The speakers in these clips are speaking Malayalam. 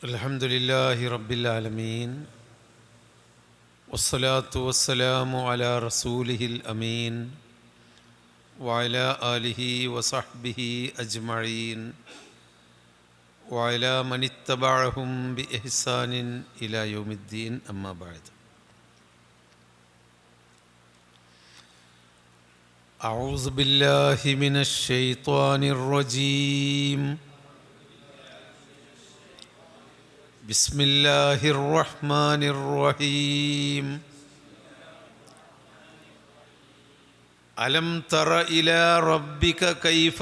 الحمد لله رب العالمين والصلاة والسلام على رسوله الأمين وعلى آله وصحبه أجمعين وعلى من اتبعهم بإحسان إلى يوم الدين أما بعد. أعوذ بالله من الشيطان الرجيم. بسم الله الرحمن الرحيم. ألم تر إلى ربك كيف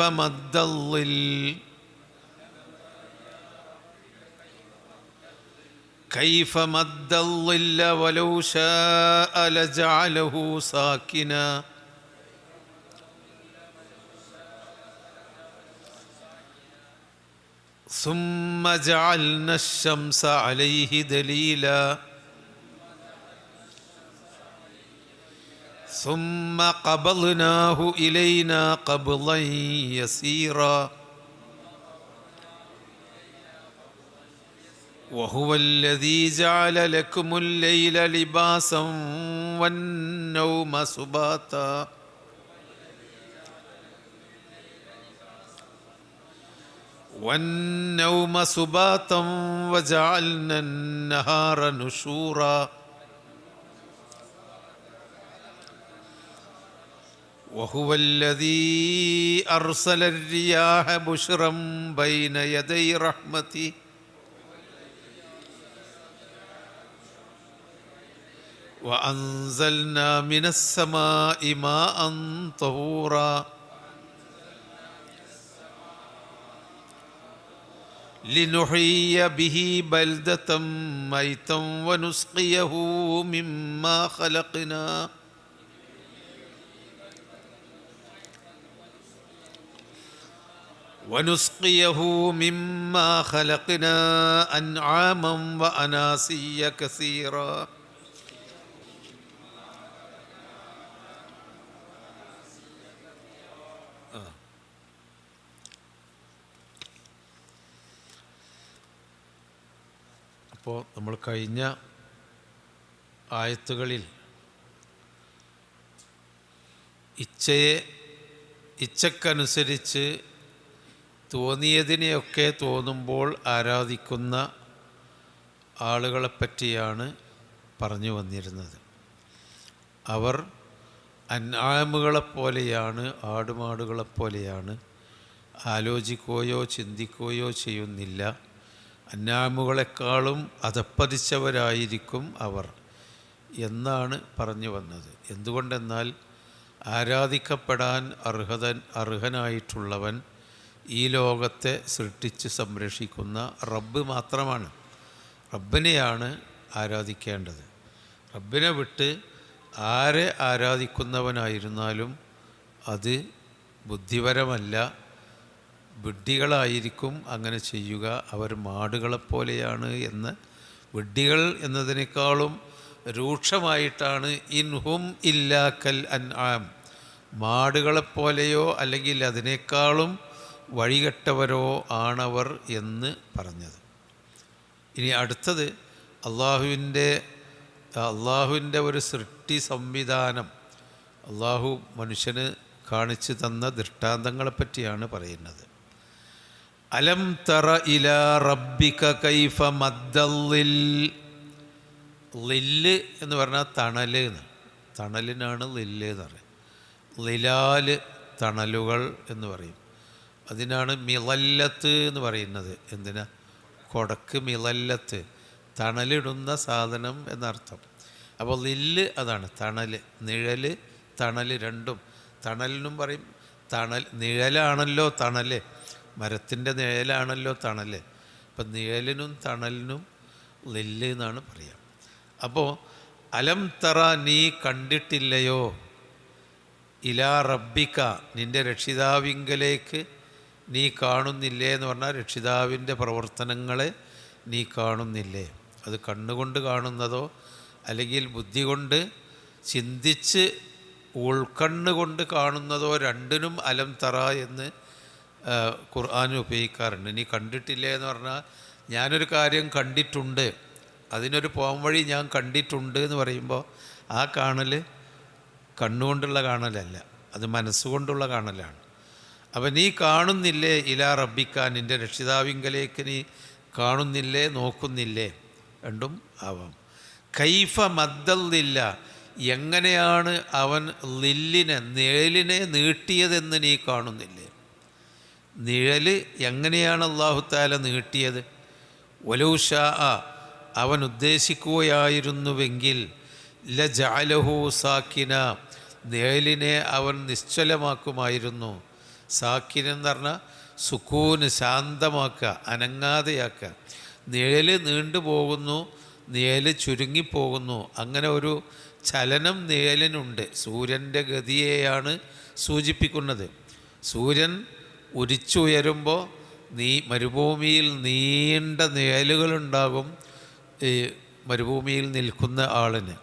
مد الظل ولو شاء لجعله ساكنا ثم جعلنا الشمس عليه دليلا ثم قبضناه إلينا قبضا يسيرا وهو الذي جعل لكم الليل لباسا والنوم سباتا وجعلنا النهار نشورا وهو الذي أرسل الرياح بشرا بين يدي رحمته وأنزلنا من السماء ماء طهورا لنحيي به بلدة ميتا ونسقيه مما خلقنا أنعاما وأناسيا كثيرا. അപ്പോൾ നമ്മൾ കഴിഞ്ഞ ആയത്തുകളിൽ ഇച്ഛക്കനുസരിച്ച് തോന്നിയതിനെയൊക്കെ തോന്നുമ്പോൾ ആരാധിക്കുന്ന ആളുകളെപ്പറ്റിയാണ് പറഞ്ഞു വന്നിരുന്നത്. അവർ അൻആമുകളെപ്പോലെയാണ്, ആടുമാടുകളെപ്പോലെയാണ്, ആലോചിക്കുകയോ ചിന്തിക്കുകയോ ചെയ്യുന്നില്ല. അന്നാമുകളെക്കാളും അധപ്പതിച്ചവരായിരിക്കും അവർ എന്നാണ് പറഞ്ഞു വന്നത്. എന്തുകൊണ്ടെന്നാൽ ആരാധിക്കപ്പെടാൻ അർഹനായിട്ടുള്ളവൻ ഈ ലോകത്തെ സൃഷ്ടിച്ച് സംരക്ഷിക്കുന്ന റബ്ബ് മാത്രമാണ്. റബ്ബിനെയാണ് ആരാധിക്കേണ്ടത്. റബ്ബിനെ വിട്ട് ആരെ ആരാധിക്കുന്നവനായിരുന്നാലും അത് ബുദ്ധിപരമല്ല, വിഡ്ഢികളായിരിക്കും അങ്ങനെ ചെയ്യുക. അവർ മാടുകളെപ്പോലെയാണ് എന്ന്, വിഡ്ഢികൾ എന്നതിനേക്കാളും രൂക്ഷമായിട്ടാണ് ഇൻഹും ഇല്ലാ കൽ അൻആം, മാടുകളെപ്പോലെയോ അല്ലെങ്കിൽ അതിനേക്കാളും വഴികെട്ടവരോ ആണവർ എന്ന് പറഞ്ഞത്. ഇനി അടുത്തത് അള്ളാഹുവിൻ്റെ ഒരു സൃഷ്ടി സംവിധാനം, അള്ളാഹു മനുഷ്യന് കാണിച്ചു തന്ന ദൃഷ്ടാന്തങ്ങളെപ്പറ്റിയാണ് പറയുന്നത്. അലം തറ ഇലാ റബ്ബിക കൈഫ മദ്ദൽ ളില്ല് എന്ന് പറഞ്ഞാൽ തണല് എന്ന്, തണലിനാണ് ളില്ല് എന്ന് പറയും. ളിലാല് തണലുകൾ എന്ന് പറയും. അതിനാണ് മിളല്ലത്ത് എന്ന് പറയുന്നത്. എന്തിനാ? കൊടക്ക് മിളല്ലത്ത്, തണലിടുന്ന സാധനം എന്നർത്ഥം. അപ്പോൾ ളില്ല് അതാണ് തണൽ, നിഴൽ, തണൽ രണ്ടും. തണലിനും പറയും നിഴലാണല്ലോ തണൽ, മരത്തിൻ്റെ നിഴലാണല്ലോ തണൽ. അപ്പം നിഴലിനും തണലിനും ളില്ല് എന്നാണ് പറയുക. അപ്പോൾ അലം തറ, നീ കണ്ടിട്ടില്ലയോ, ഇലാ റബ്ബിക, നിൻ്റെ രക്ഷിതാവിങ്കലേക്ക് നീ കാണുന്നില്ലേ എന്ന് പറഞ്ഞാൽ രക്ഷിതാവിൻ്റെ പ്രവർത്തനങ്ങളെ നീ കാണുന്നില്ലേ? അത് കണ്ണുകൊണ്ട് കാണുന്നതോ അല്ലെങ്കിൽ ബുദ്ധി കൊണ്ട് ചിന്തിച്ച് ഉൾക്കണ്ണുകൊണ്ട് കാണുന്നതോ രണ്ടിനും അലം തറ എന്ന് ഖുർആൻ ഉപയോഗിക്കാറുണ്ട്. നീ കണ്ടിട്ടില്ലേ എന്ന് പറഞ്ഞാൽ ഞാനൊരു കാര്യം കണ്ടിട്ടുണ്ട്, അതിനൊരു പോംവഴി ഞാൻ കണ്ടിട്ടുണ്ട് എന്ന് പറയുമ്പോൾ ആ കാണൽ കണ്ണുകൊണ്ടുള്ള കാണലല്ല, അത് മനസ്സുകൊണ്ടുള്ള കാണലാണ്. അപ്പം നീ കാണുന്നില്ലേ ഇലാ റബ്ബിക്ക, നിൻ്റെ രക്ഷിതാവിങ്കലേക്ക് നീ കാണുന്നില്ലേ, നോക്കുന്നില്ലേ, രണ്ടും ആവാം. കൈഫ മദ്ദല്ലില്ല, എങ്ങനെയാണ് അവൻ ലില്ലിനെ നിഴലിനെ നീട്ടിയതെന്ന് നീ കാണുന്നില്ലേ. നിഴൽ എങ്ങനെയാണ് അല്ലാഹു തആല നീട്ടിയത്? വലൗ ഷാ, അവൻ ഉദ്ദേശിക്കുകയായിരുന്നുവെങ്കിൽ ലജഅലഹു സാക്കിന, നിഴലിനെ അവൻ നിശ്ചലമാക്കുമായിരുന്നു. സാക്കിൻ എന്ന് പറഞ്ഞാൽ സുക്കൂന്, ശാന്തമാക്കുക, അനങ്ങാതെയാക്കുക. നിഴൽ നീണ്ടുപോകുന്നു, നിഴൽ ചുരുങ്ങിപ്പോകുന്നു, അങ്ങനെ ഒരു ചലനം നിഴലിനുണ്ട്. സൂര്യൻ്റെ ഗതിയെയാണ് സൂചിപ്പിക്കുന്നത്. സൂര്യൻ ഉദിച്ചുയരുമ്പോൾ മരുഭൂമിയിൽ നീണ്ട നിഴലുകളുണ്ടാകും ഈ മരുഭൂമിയിൽ നിൽക്കുന്ന ആളിന്.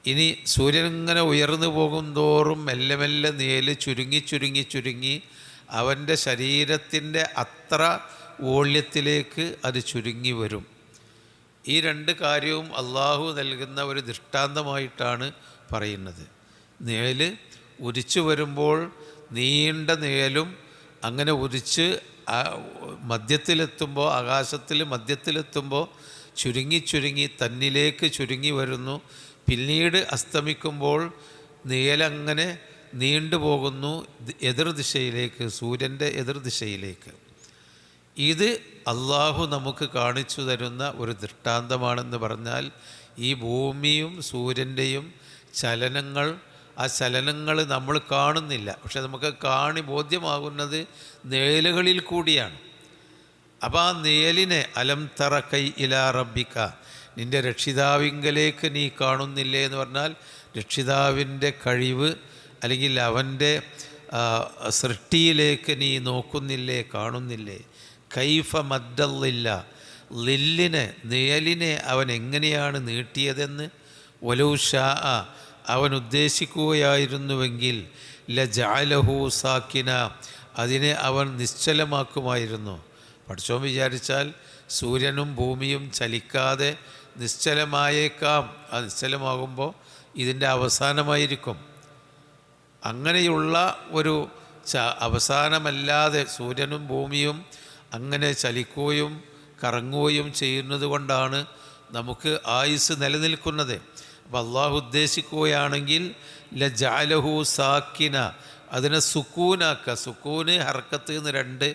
ഇനി സൂര്യൻ ഇങ്ങനെ ഉയർന്നു പോകും തോറും മെല്ലെ മെല്ലെ നിഴല് ചുരുങ്ങി ചുരുങ്ങി ചുരുങ്ങി അവൻ്റെ ശരീരത്തിൻ്റെ അത്ര വോള്യത്തിലേക്ക് അത് ചുരുങ്ങി വരും. ഈ രണ്ട് കാര്യവും അള്ളാഹു നൽകുന്ന ഒരു ദൃഷ്ടാന്തമായിട്ടാണ് പറയുന്നത്. നിഴല് ഉദിച്ചു വരുമ്പോൾ നീണ്ട നിഴലും അങ്ങനെ ഉദിച്ച് മധ്യത്തിലെത്തുമ്പോൾ, ആകാശത്തിൽ മധ്യത്തിലെത്തുമ്പോൾ ചുരുങ്ങി ചുരുങ്ങി തന്നിലേക്ക് ചുരുങ്ങി വരുന്നു. പിന്നീട് അസ്തമിക്കുമ്പോൾ നിഴലങ്ങനെ നീണ്ടുപോകുന്നു എതിർദിശയിലേക്ക്, സൂര്യൻ്റെ എതിർദിശയിലേക്ക്. ഇത് അള്ളാഹു നമുക്ക് കാണിച്ചു തരുന്ന ഒരു ദൃഷ്ടാന്തമാണെന്ന് പറഞ്ഞാൽ, ഈ ഭൂമിയും സൂര്യൻ്റെയും ചലനങ്ങൾ, ആ ചലനങ്ങൾ നമ്മൾ കാണുന്നില്ല, പക്ഷെ നമുക്ക് ബോധ്യമാകുന്നത് നിഴലുകളിൽ കൂടിയാണ്. അപ്പോൾ ആ നിഴലിനെ അലം തറ കൈ ഇലാ റബ്ബിക, നിൻ്റെ രക്ഷിതാവിങ്കലേക്ക് നീ കാണുന്നില്ലേ എന്ന് പറഞ്ഞാൽ രക്ഷിതാവിൻ്റെ കഴിവ് അല്ലെങ്കിൽ അവൻ്റെ സൃഷ്ടിയിലേക്ക് നീ നോക്കുന്നില്ലേ, കാണുന്നില്ലേ. കൈഫ മദ്ദല്ലില്ല, ലില്ലിനെ നിഴലിനെ അവൻ എങ്ങനെയാണ് നീട്ടിയതെന്ന്. വലൗ ഷാ, അവൻ ഉദ്ദേശിക്കുകയായിരുന്നുവെങ്കിൽ ലജഅലഹു സാക്കിന, അതിനെ അവൻ നിശ്ചലമാക്കുമായിരുന്നു. പഠിച്ചോൻ വിചാരിച്ചാൽ സൂര്യനും ഭൂമിയും ചലിക്കാതെ നിശ്ചലമായേക്കാം. ആ നിശ്ചലമാകുമ്പോൾ ഇതിൻ്റെ അവസാനമായിരിക്കും. അങ്ങനെയുള്ള ഒരു അവസാനമല്ലാതെ സൂര്യനും ഭൂമിയും അങ്ങനെ ചലിക്കുകയും കറങ്ങുകയും ചെയ്യുന്നത് കൊണ്ടാണ് നമുക്ക് ആയുസ് നിലനിൽക്കുന്നത്. അപ്പോൾ അള്ളാഹു ഉദ്ദേശിക്കുകയാണെങ്കിൽ ലജഅലഹു സാക്കിന, അതിനെ സുക്കൂനാക്കുക. സുക്കൂന് ഹർക്കത്ത് എന്ന് രണ്ട്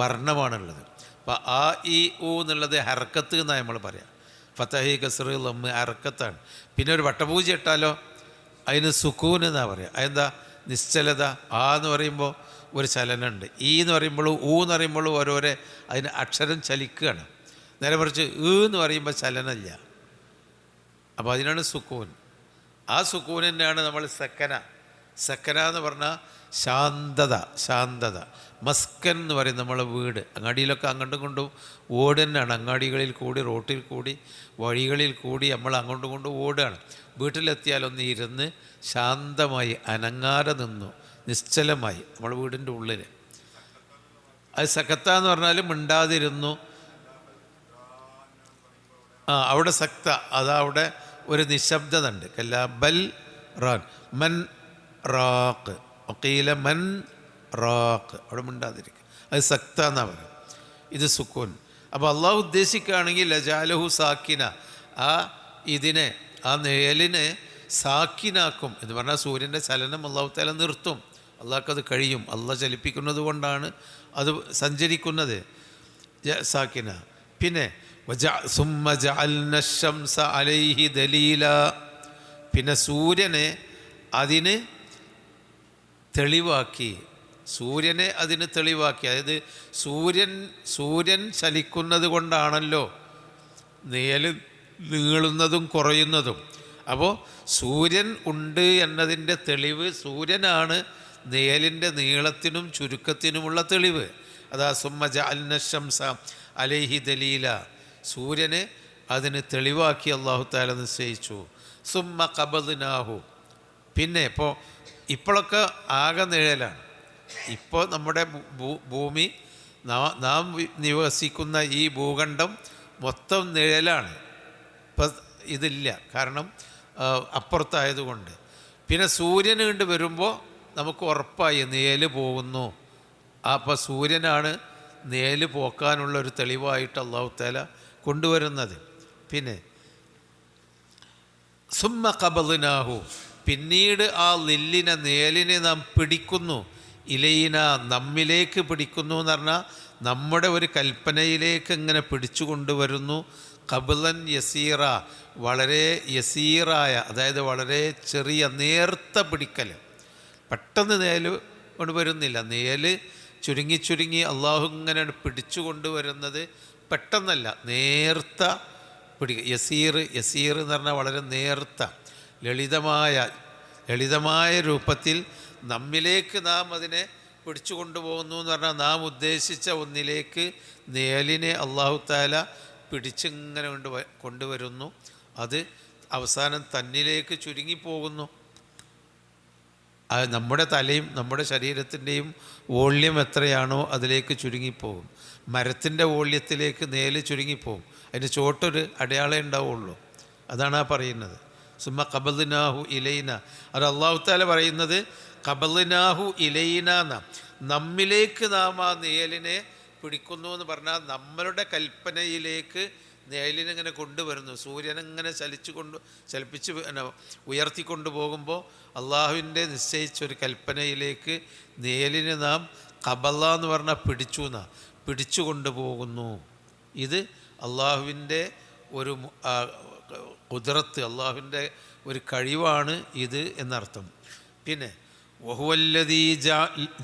വർണ്ണമാണുള്ളത്. അപ്പോൾ ആ ഇ ഊ എന്നുള്ളത് ഹർക്കത്ത് എന്നാണ് നമ്മൾ പറയാം. ഫതഹി കസ്റ് ലമ്മ് ഹർക്കത്താണ്. പിന്നെ ഒരു വട്ടപൂജ ഇട്ടാലോ അതിന് സുക്കൂൻ എന്നാണ് പറയുക. അതെന്താ? നിശ്ചലത. ആ എന്ന് പറയുമ്പോൾ ഒരു ചലനമുണ്ട്, ഈ എന്ന് പറയുമ്പോഴും ഊ എന്ന് പറയുമ്പോഴും ഓരോരോ അതിന് അക്ഷരം ചലിക്കുകയാണ്. നേരെ മറിച്ച് എന്ന് പറയുമ്പോൾ ചലനമില്ല. അപ്പോൾ അതിനാണ് സുക്കൂൻ. ആ സുക്കൂൻ തന്നെയാണ് നമ്മൾ സക്കന. സക്കന എന്ന് പറഞ്ഞാൽ ശാന്തത, ശാന്തത. മസ്കൻ എന്ന് പറയും നമ്മളെ വീട്. അങ്ങാടിയിലൊക്കെ അങ്ങോട്ടും കൊണ്ടും ഓട് തന്നെയാണ്. അങ്ങാടികളിൽ കൂടി, റോട്ടിൽ കൂടി, വഴികളിൽ കൂടി നമ്മൾ അങ്ങോട്ടും കൊണ്ടും ഓടുകയാണ്. വീട്ടിലെത്തിയാലൊന്ന് ഇരുന്ന് ശാന്തമായി അനങ്ങാതെ നിന്നു, നിശ്ചലമായി നമ്മൾ വീടിൻ്റെ ഉള്ളിൽ. അത് സക്കത്ത എന്ന് പറഞ്ഞാൽ മിണ്ടാതിരുന്നു. അവിടെ സക്ത, അതവിടെ ഒരു നിശബ്ദത ഉണ്ട്. കല്ല ബൽ റാൻ മൻ റാഖ് ഒക്കീല മൻ റാഖ്, അവിടെ മിണ്ടാതിരിക്കുക. അത് സക്ത എന്നാണ് പറയുക. ഇത് സുക്കൂൻ. അപ്പോൾ അള്ളാഹു ഉദ്ദേശിക്കുകയാണെങ്കിൽ ലജഅലഹു സാക്കിന, ആ ഇതിനെ, ആ നിഴലിനെ സാക്കിനാക്കും എന്ന് പറഞ്ഞാൽ സൂര്യൻ്റെ ചലനം അള്ളാഹു തആല നിർത്തും. അള്ളാഹ്ക്കത് കഴിയും. അള്ളാഹ് ചലിപ്പിക്കുന്നത് കൊണ്ടാണ് അത് സഞ്ചരിക്കുന്നത്. സാക്കിന. പിന്നെ സുമ്മ ജഅൽന ശംസ അലൈഹി ദലീല, പിന്നെ സൂര്യനെ അതിന് തെളിവാക്കി. സൂര്യനെ അതിന് തെളിവാക്കി. അതായത് സൂര്യൻ ചലിക്കുന്നത് കൊണ്ടാണല്ലോ നിഴൽ നീളുന്നതും കുറയുന്നതും. അപ്പോൾ സൂര്യൻ ഉണ്ട് എന്നതിൻ്റെ തെളിവ്, സൂര്യനാണ് നിഴലിൻ്റെ നീളത്തിനും ചുരുക്കത്തിനുമുള്ള തെളിവ്. അതാ സുമ്മ ജഅൽന ശംസ അലൈഹി ദലീല, സൂര്യനെ അതിന് തെളിവാക്കി അല്ലാഹു തആല നിശ്ചയിച്ചു. സുമ്മ ഖബദ്നാഹു, പിന്നെ ഇപ്പോഴൊക്കെ ആകെ നിഴലാണ്. ഇപ്പോൾ നമ്മുടെ ഭൂമി നാം നിവസിക്കുന്ന ഈ ഭൂഖണ്ഡം മൊത്തം നിഴലാണ്. ഇപ്പം ഇതില്ല, കാരണം അപ്പുറത്തായതുകൊണ്ട്. പിന്നെ സൂര്യൻ കണ്ട് വരുമ്പോൾ നമുക്ക് ഉറപ്പായി നിഴൽ പോകുന്നു. അപ്പോൾ സൂര്യനാണ് നിഴൽ പോക്കാനുള്ളൊരു തെളിവായിട്ട് അല്ലാഹു തആല കൊണ്ടുവരുന്നത്. പിന്നെ സുമ്മ ഖബദ്നാഹു, പിന്നീട് ആ ലില്ലിനെ നിഴലിനെ നാം പിടിക്കുന്നു, ഇലൈന നമ്മിലേക്ക് പിടിക്കുന്നു എന്ന് പറഞ്ഞാൽ നമ്മുടെ ഒരു കൽപ്പനയിലേക്ക് ഇങ്ങനെ പിടിച്ചു കൊണ്ടുവരുന്നു. ഖബ്ലൻ യസീറ, വളരെ യസീറായ, അതായത് വളരെ ചെറിയ നേർത്ത പിടിക്കൽ. പെട്ടെന്ന് നിഴൽ കൊണ്ടുവരുന്നില്ല, നിഴൽ ചുരുങ്ങി ചുരുങ്ങി അള്ളാഹു ഇങ്ങനെ പിടിച്ചു കൊണ്ടുവരുന്നത് പെട്ടെന്നല്ല, നേർത്ത യസീർ എന്ന് പറഞ്ഞാൽ വളരെ നേർത്ത ലളിതമായ രൂപത്തിൽ നമ്മിലേക്ക് നാം അതിനെ പിടിച്ചു കൊണ്ടുപോകുന്നു എന്ന് പറഞ്ഞാൽ നാം ഉദ്ദേശിച്ച ഒന്നിലേക്ക് നിഴലിനെ അല്ലാഹു തആല പിടിച്ചിങ്ങനെ കൊണ്ടുവരുന്നു. അത് അവസാനം തന്നിലേക്ക് ചുരുങ്ങിപ്പോകുന്നു. അത് നമ്മുടെ തലയും നമ്മുടെ ശരീരത്തിൻ്റെയും വോള്യം എത്രയാണോ അതിലേക്ക് ചുരുങ്ങിപ്പോകും. മരത്തിൻ്റെ വോള്യത്തിലേക്ക് നിഴൽ ചുരുങ്ങിപ്പോകും. അതിന് ചോട്ടൊരു അടയാളം ഉണ്ടാവുള്ളൂ. അതാണ് ആ പറയുന്നത്. സുമ്മ ഖബദ്നാഹു ഇലൈന. അത് അല്ലാഹു തആല പറയുന്നത് ഖബദ്നാഹു ഇലൈന എന്നാ, നമ്മിലേക്ക് നാം ആ നിഴലിനെ പിടിക്കുന്നു എന്ന് പറഞ്ഞാൽ നമ്മളുടെ കൽപ്പനയിലേക്ക് നിഴലിനിങ്ങനെ കൊണ്ടുവരുന്നു. സൂര്യനിങ്ങനെ ചലിപ്പിച്ച് ഉയർത്തിക്കൊണ്ടു പോകുമ്പോൾ അള്ളാഹുവിൻ്റെ നിശ്ചയിച്ചൊരു കൽപ്പനയിലേക്ക് നിഴലിനെ നാം ഖബല എന്ന് പറഞ്ഞാൽ പിടിച്ചു കൊണ്ടുപോകുന്നു. ഇത് അള്ളാഹുവിൻ്റെ ഒരു ഖുദ്റത്ത്, അള്ളാഹുവിൻ്റെ ഒരു കഴിവാണ് ഇത് എന്നർത്ഥം. പിന്നെ വഹുവല്ലദീ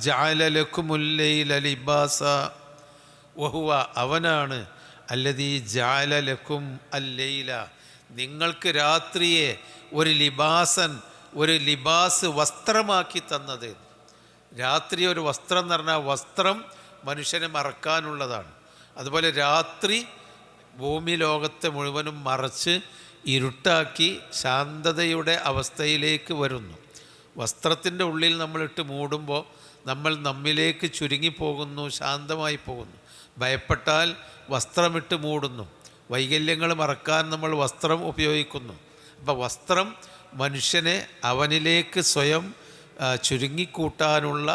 ജഅല ലക്കുമുൽ ലൈല ലിബാസ, വഹുവ അവനാണ്, അല്ലദീ ജഅല ലക്കും അല്ലൈല നിങ്ങൾക്ക് രാത്രിയെ ഒരു ലിബാസ് വസ്ത്രമാക്കി തന്നത്. രാത്രി ഒരു വസ്ത്രം എന്ന് പറഞ്ഞാൽ വസ്ത്രം മനുഷ്യനെ മറക്കാനുള്ളതാണ്. അതുപോലെ രാത്രി ഭൂമി ലോകത്തെ മുഴുവനും മറച്ച് ഇരുട്ടാക്കി ശാന്തതയുടെ അവസ്ഥയിലേക്ക് വരുന്നു. വസ്ത്രത്തിൻ്റെ ഉള്ളിൽ നമ്മളിട്ട് മൂടുമ്പോൾ നമ്മൾ നമ്മിലേക്ക് ചുരുങ്ങിപ്പോകുന്നു, ശാന്തമായി പോകുന്നു. ഭയപ്പെട്ടാൽ വസ്ത്രമിട്ട് മൂടുന്നു. വൈകല്യങ്ങൾ മറക്കാൻ നമ്മൾ വസ്ത്രം ഉപയോഗിക്കുന്നു. അപ്പോൾ വസ്ത്രം മനുഷ്യനെ അവനിലേക്ക് സ്വയം ചുരുങ്ങിക്കൂട്ടാനുള്ള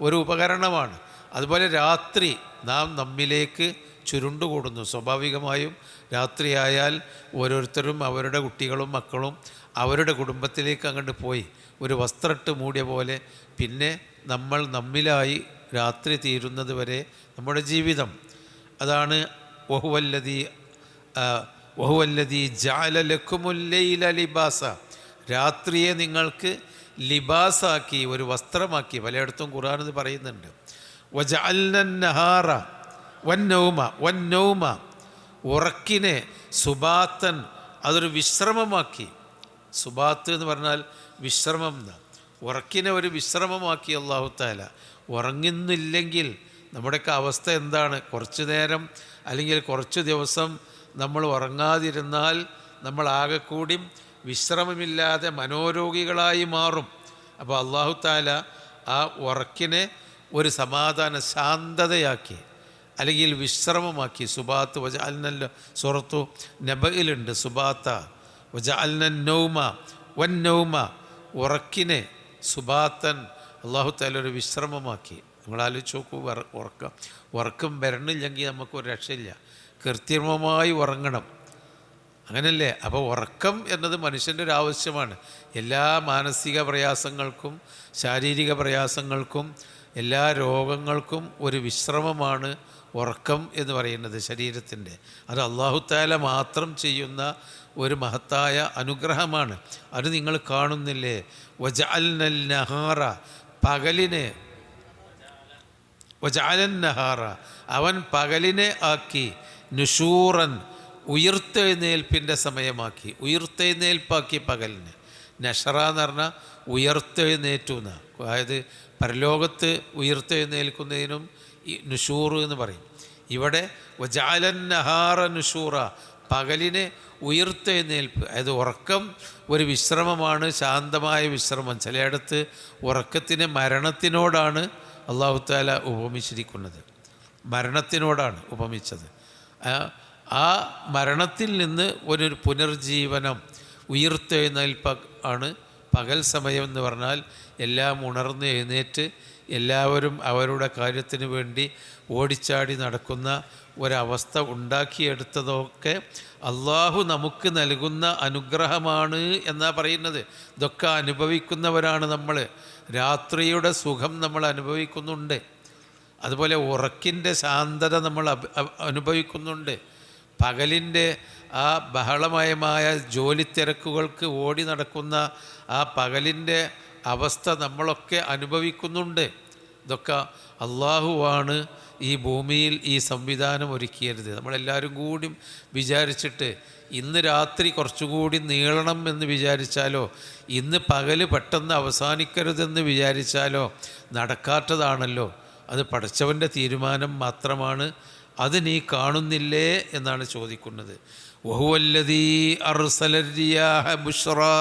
ഒരു ഉപകരണമാണ്. അതുപോലെ രാത്രി നാം നമ്മിലേക്ക് ചുരുണ്ടുകൂടുന്നു. സ്വാഭാവികമായും രാത്രിയായാൽ ഓരോരുത്തരും അവരുടെ കുട്ടികളും മക്കളും അവരുടെ കുടുംബത്തിലേക്ക് അങ്ങോട്ട് പോയി ഒരു വസ്ത്രമിട്ട് മൂടിയ പോലെ പിന്നെ നമ്മൾ നമ്മിലായി രാത്രി തീരുന്നത് വരെ നമ്മുടെ ജീവിതം. അതാണ് വഹുവല്ലദീ ജഅല ലക്കുമുൽ ലൈല ലിബാസ, രാത്രിയെ നിങ്ങൾക്ക് ലിബാസാക്കി, ഒരു വസ്ത്രമാക്കി. പലയിടത്തും ഖുർആൻ ഇത് പറയുന്നുണ്ട്. വജഅൽനൻ നഹാറ വന്നൗമ, ഉറക്കിനെ സുബാത്തൻ, അതൊരു വിശ്രമമാക്കി. സുബാത്ത് എന്ന് പറഞ്ഞാൽ വിശ്രമം എന്ന്. ഉറക്കിനെ ഒരു വിശ്രമമാക്കി അല്ലാഹു തആല. ഉറങ്ങുന്നില്ലെങ്കിൽ നമ്മുടെയൊക്കെ അവസ്ഥ എന്താണ്? കുറച്ച് നേരം അല്ലെങ്കിൽ കുറച്ച് ദിവസം നമ്മൾ ഉറങ്ങാതിരുന്നാൽ നമ്മൾ ആകെ കൂടി വിശ്രമമില്ലാതെ മനോരോഗികളായി മാറും. അപ്പോൾ അല്ലാഹു തആല ആ ഉറക്കിനെ ഒരു സമാധാന ശാന്തതയാക്കി അല്ലെങ്കിൽ വിശ്രമമാക്കി. സുബാത്ത് വജഅൽനൽ സൂറത്തു നബയിലുണ്ട് സുബാത്ത. വജഅൽനൻ നൗമ ഉറക്കിനെ സുബാത്തൻ അല്ലാഹു തആല ഒരു വിശ്രമമാക്കി. നിങ്ങൾ ആലോചിച്ച് നോക്കൂ, ഉറക്കം വരണില്ലെങ്കിൽ നമുക്കൊരു രക്ഷയില്ല. കൃത്രിമമായി ഉറങ്ങണം, അങ്ങനല്ലേ? അപ്പോൾ ഉറക്കം എന്നത് മനുഷ്യൻ്റെ ഒരു ആവശ്യമാണ്. എല്ലാ മാനസിക പ്രയാസങ്ങൾക്കും ശാരീരിക പ്രയാസങ്ങൾക്കും എല്ലാ രോഗങ്ങൾക്കും ഒരു വിശ്രമമാണ് ഉറക്കം എന്ന് പറയുന്നത് ശരീരത്തിൻ്റെ. അത് അല്ലാഹു തആല മാത്രം ചെയ്യുന്ന ഒരു മഹത്തായ അനുഗ്രഹമാണ്. അത് നിങ്ങൾ കാണുന്നില്ലേ? വജഅൽനൽ നഹാറ, പകലിനെ, വജഅലൻ നഹാറ അവൻ പകലിനെ ആക്കി, നുഷൂറൻ ഉയർത്തെഴുന്നേൽപ്പിൻ്റെ സമയമാക്കി, ഉയർത്തെഴുന്നേൽപ്പാക്കി പകലിന്. നഷറ എന്ന് പറഞ്ഞാൽ ഉയർത്തെഴുന്നേറ്റു എന്ന്, അതായത് പരലോകത്ത് ഉയർത്തെഴുന്നേൽക്കുന്നതിനും ഈ നുഷൂർ എന്ന് പറയും. ഇവിടെ വജഅലൻ നഹാറ നുഷൂറ, പകലിനെ ഉയർത്തെഴുന്നേൽപ്പ്, അതായത് ഉറക്കം ഒരു വിശ്രമമാണ്, ശാന്തമായ വിശ്രമം. ചിലയിടത്ത് ഉറക്കത്തിന് മരണത്തിനോടാണ് അല്ലാഹു തആല ഉപമിച്ചിരിക്കുന്നത്. മരണത്തിനോടാണ് ഉപമിച്ചത്. ആ മരണത്തിൽ നിന്ന് ഒരു പുനർജീവനം, ഉയിർത്തെഴുന്നേൽപ്പ് ആണ് പകൽ സമയം എന്ന് പറഞ്ഞാൽ. എല്ലാം ഉണർന്ന് എഴുന്നേറ്റ് എല്ലാവരും അവരുടെ കാര്യത്തിന് വേണ്ടി ഓടിച്ചാടി നടക്കുന്ന ഒരവസ്ഥ ഉണ്ടാക്കിയെടുത്തതൊക്കെ അള്ളാഹു നമുക്ക് നൽകുന്ന അനുഗ്രഹമാണ് എന്നാണ് പറയുന്നത്. ഇതൊക്കെ അനുഭവിക്കുന്നവരാണ് നമ്മൾ. രാത്രിയുടെ സുഖം നമ്മൾ അനുഭവിക്കുന്നുണ്ട്, അതുപോലെ ഉറക്കിൻ്റെ ശാന്തത നമ്മൾ അനുഭവിക്കുന്നുണ്ട്. പകലിൻ്റെ ആ ബഹളമയമായ ജോലി തിരക്കുകൾക്ക് ഓടി നടക്കുന്ന ആ പകലിൻ്റെ അവസ്ഥ നമ്മളൊക്കെ അനുഭവിക്കുന്നുണ്ട്. ഇതൊക്കെ അള്ളാഹുവാണ് ഈ ഭൂമിയിൽ ഈ സംവിധാനം ഒരുക്കിയത്. നമ്മളെല്ലാവരും കൂടി വിചാരിച്ചിട്ട് ഇന്ന് രാത്രി കുറച്ചുകൂടി നീളണം എന്ന് വിചാരിച്ചാലോ, ഇന്ന് പകൽ പെട്ടെന്ന് അവസാനിക്കരുതെന്ന് വിചാരിച്ചാലോ നടക്കാത്തതാണല്ലോ. അത് പടച്ചവൻ്റെ തീരുമാനം മാത്രമാണ്. അത് നീ കാണുന്നില്ലേ എന്നാണ് ചോദിക്കുന്നത്. വഹുവല്ലദീ അർസല റിയാഹ ബുശ്റാ,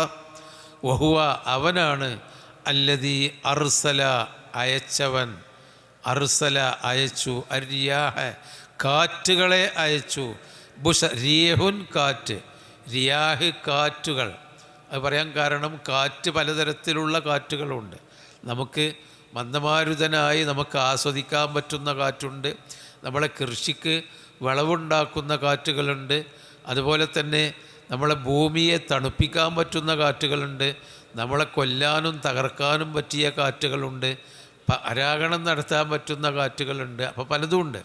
വഹുവ അവനാണ്, അല്ലദീ അർസല അയച്ചവൻ, അർസല അയച്ചു, അരിയാഹ കാറ്റുകളെ അയച്ചു, റീഹുൻ കാറ്റ്, റിയാഹ് കാറ്റുകൾ. അത് പറയാൻ കാരണം കാറ്റ് പലതരത്തിലുള്ള കാറ്റുകളുണ്ട്. നമുക്ക് മന്ദമാരുതനായി നമുക്ക് ആസ്വദിക്കാൻ പറ്റുന്ന കാറ്റുണ്ട്, നമ്മളെ കൃഷിക്ക് വിളവുണ്ടാക്കുന്ന കാറ്റുകളുണ്ട്, അതുപോലെ തന്നെ നമ്മളെ ഭൂമിയെ തണുപ്പിക്കാൻ പറ്റുന്ന കാറ്റുകളുണ്ട്, നമ്മളെ കൊല്ലാനും തകർക്കാനും പറ്റിയ കാറ്റുകളുണ്ട്, പരാഗണം നടത്താൻ പറ്റുന്ന കാറ്റുകളുണ്ട്. അപ്പോൾ പലതുമുണ്ട്.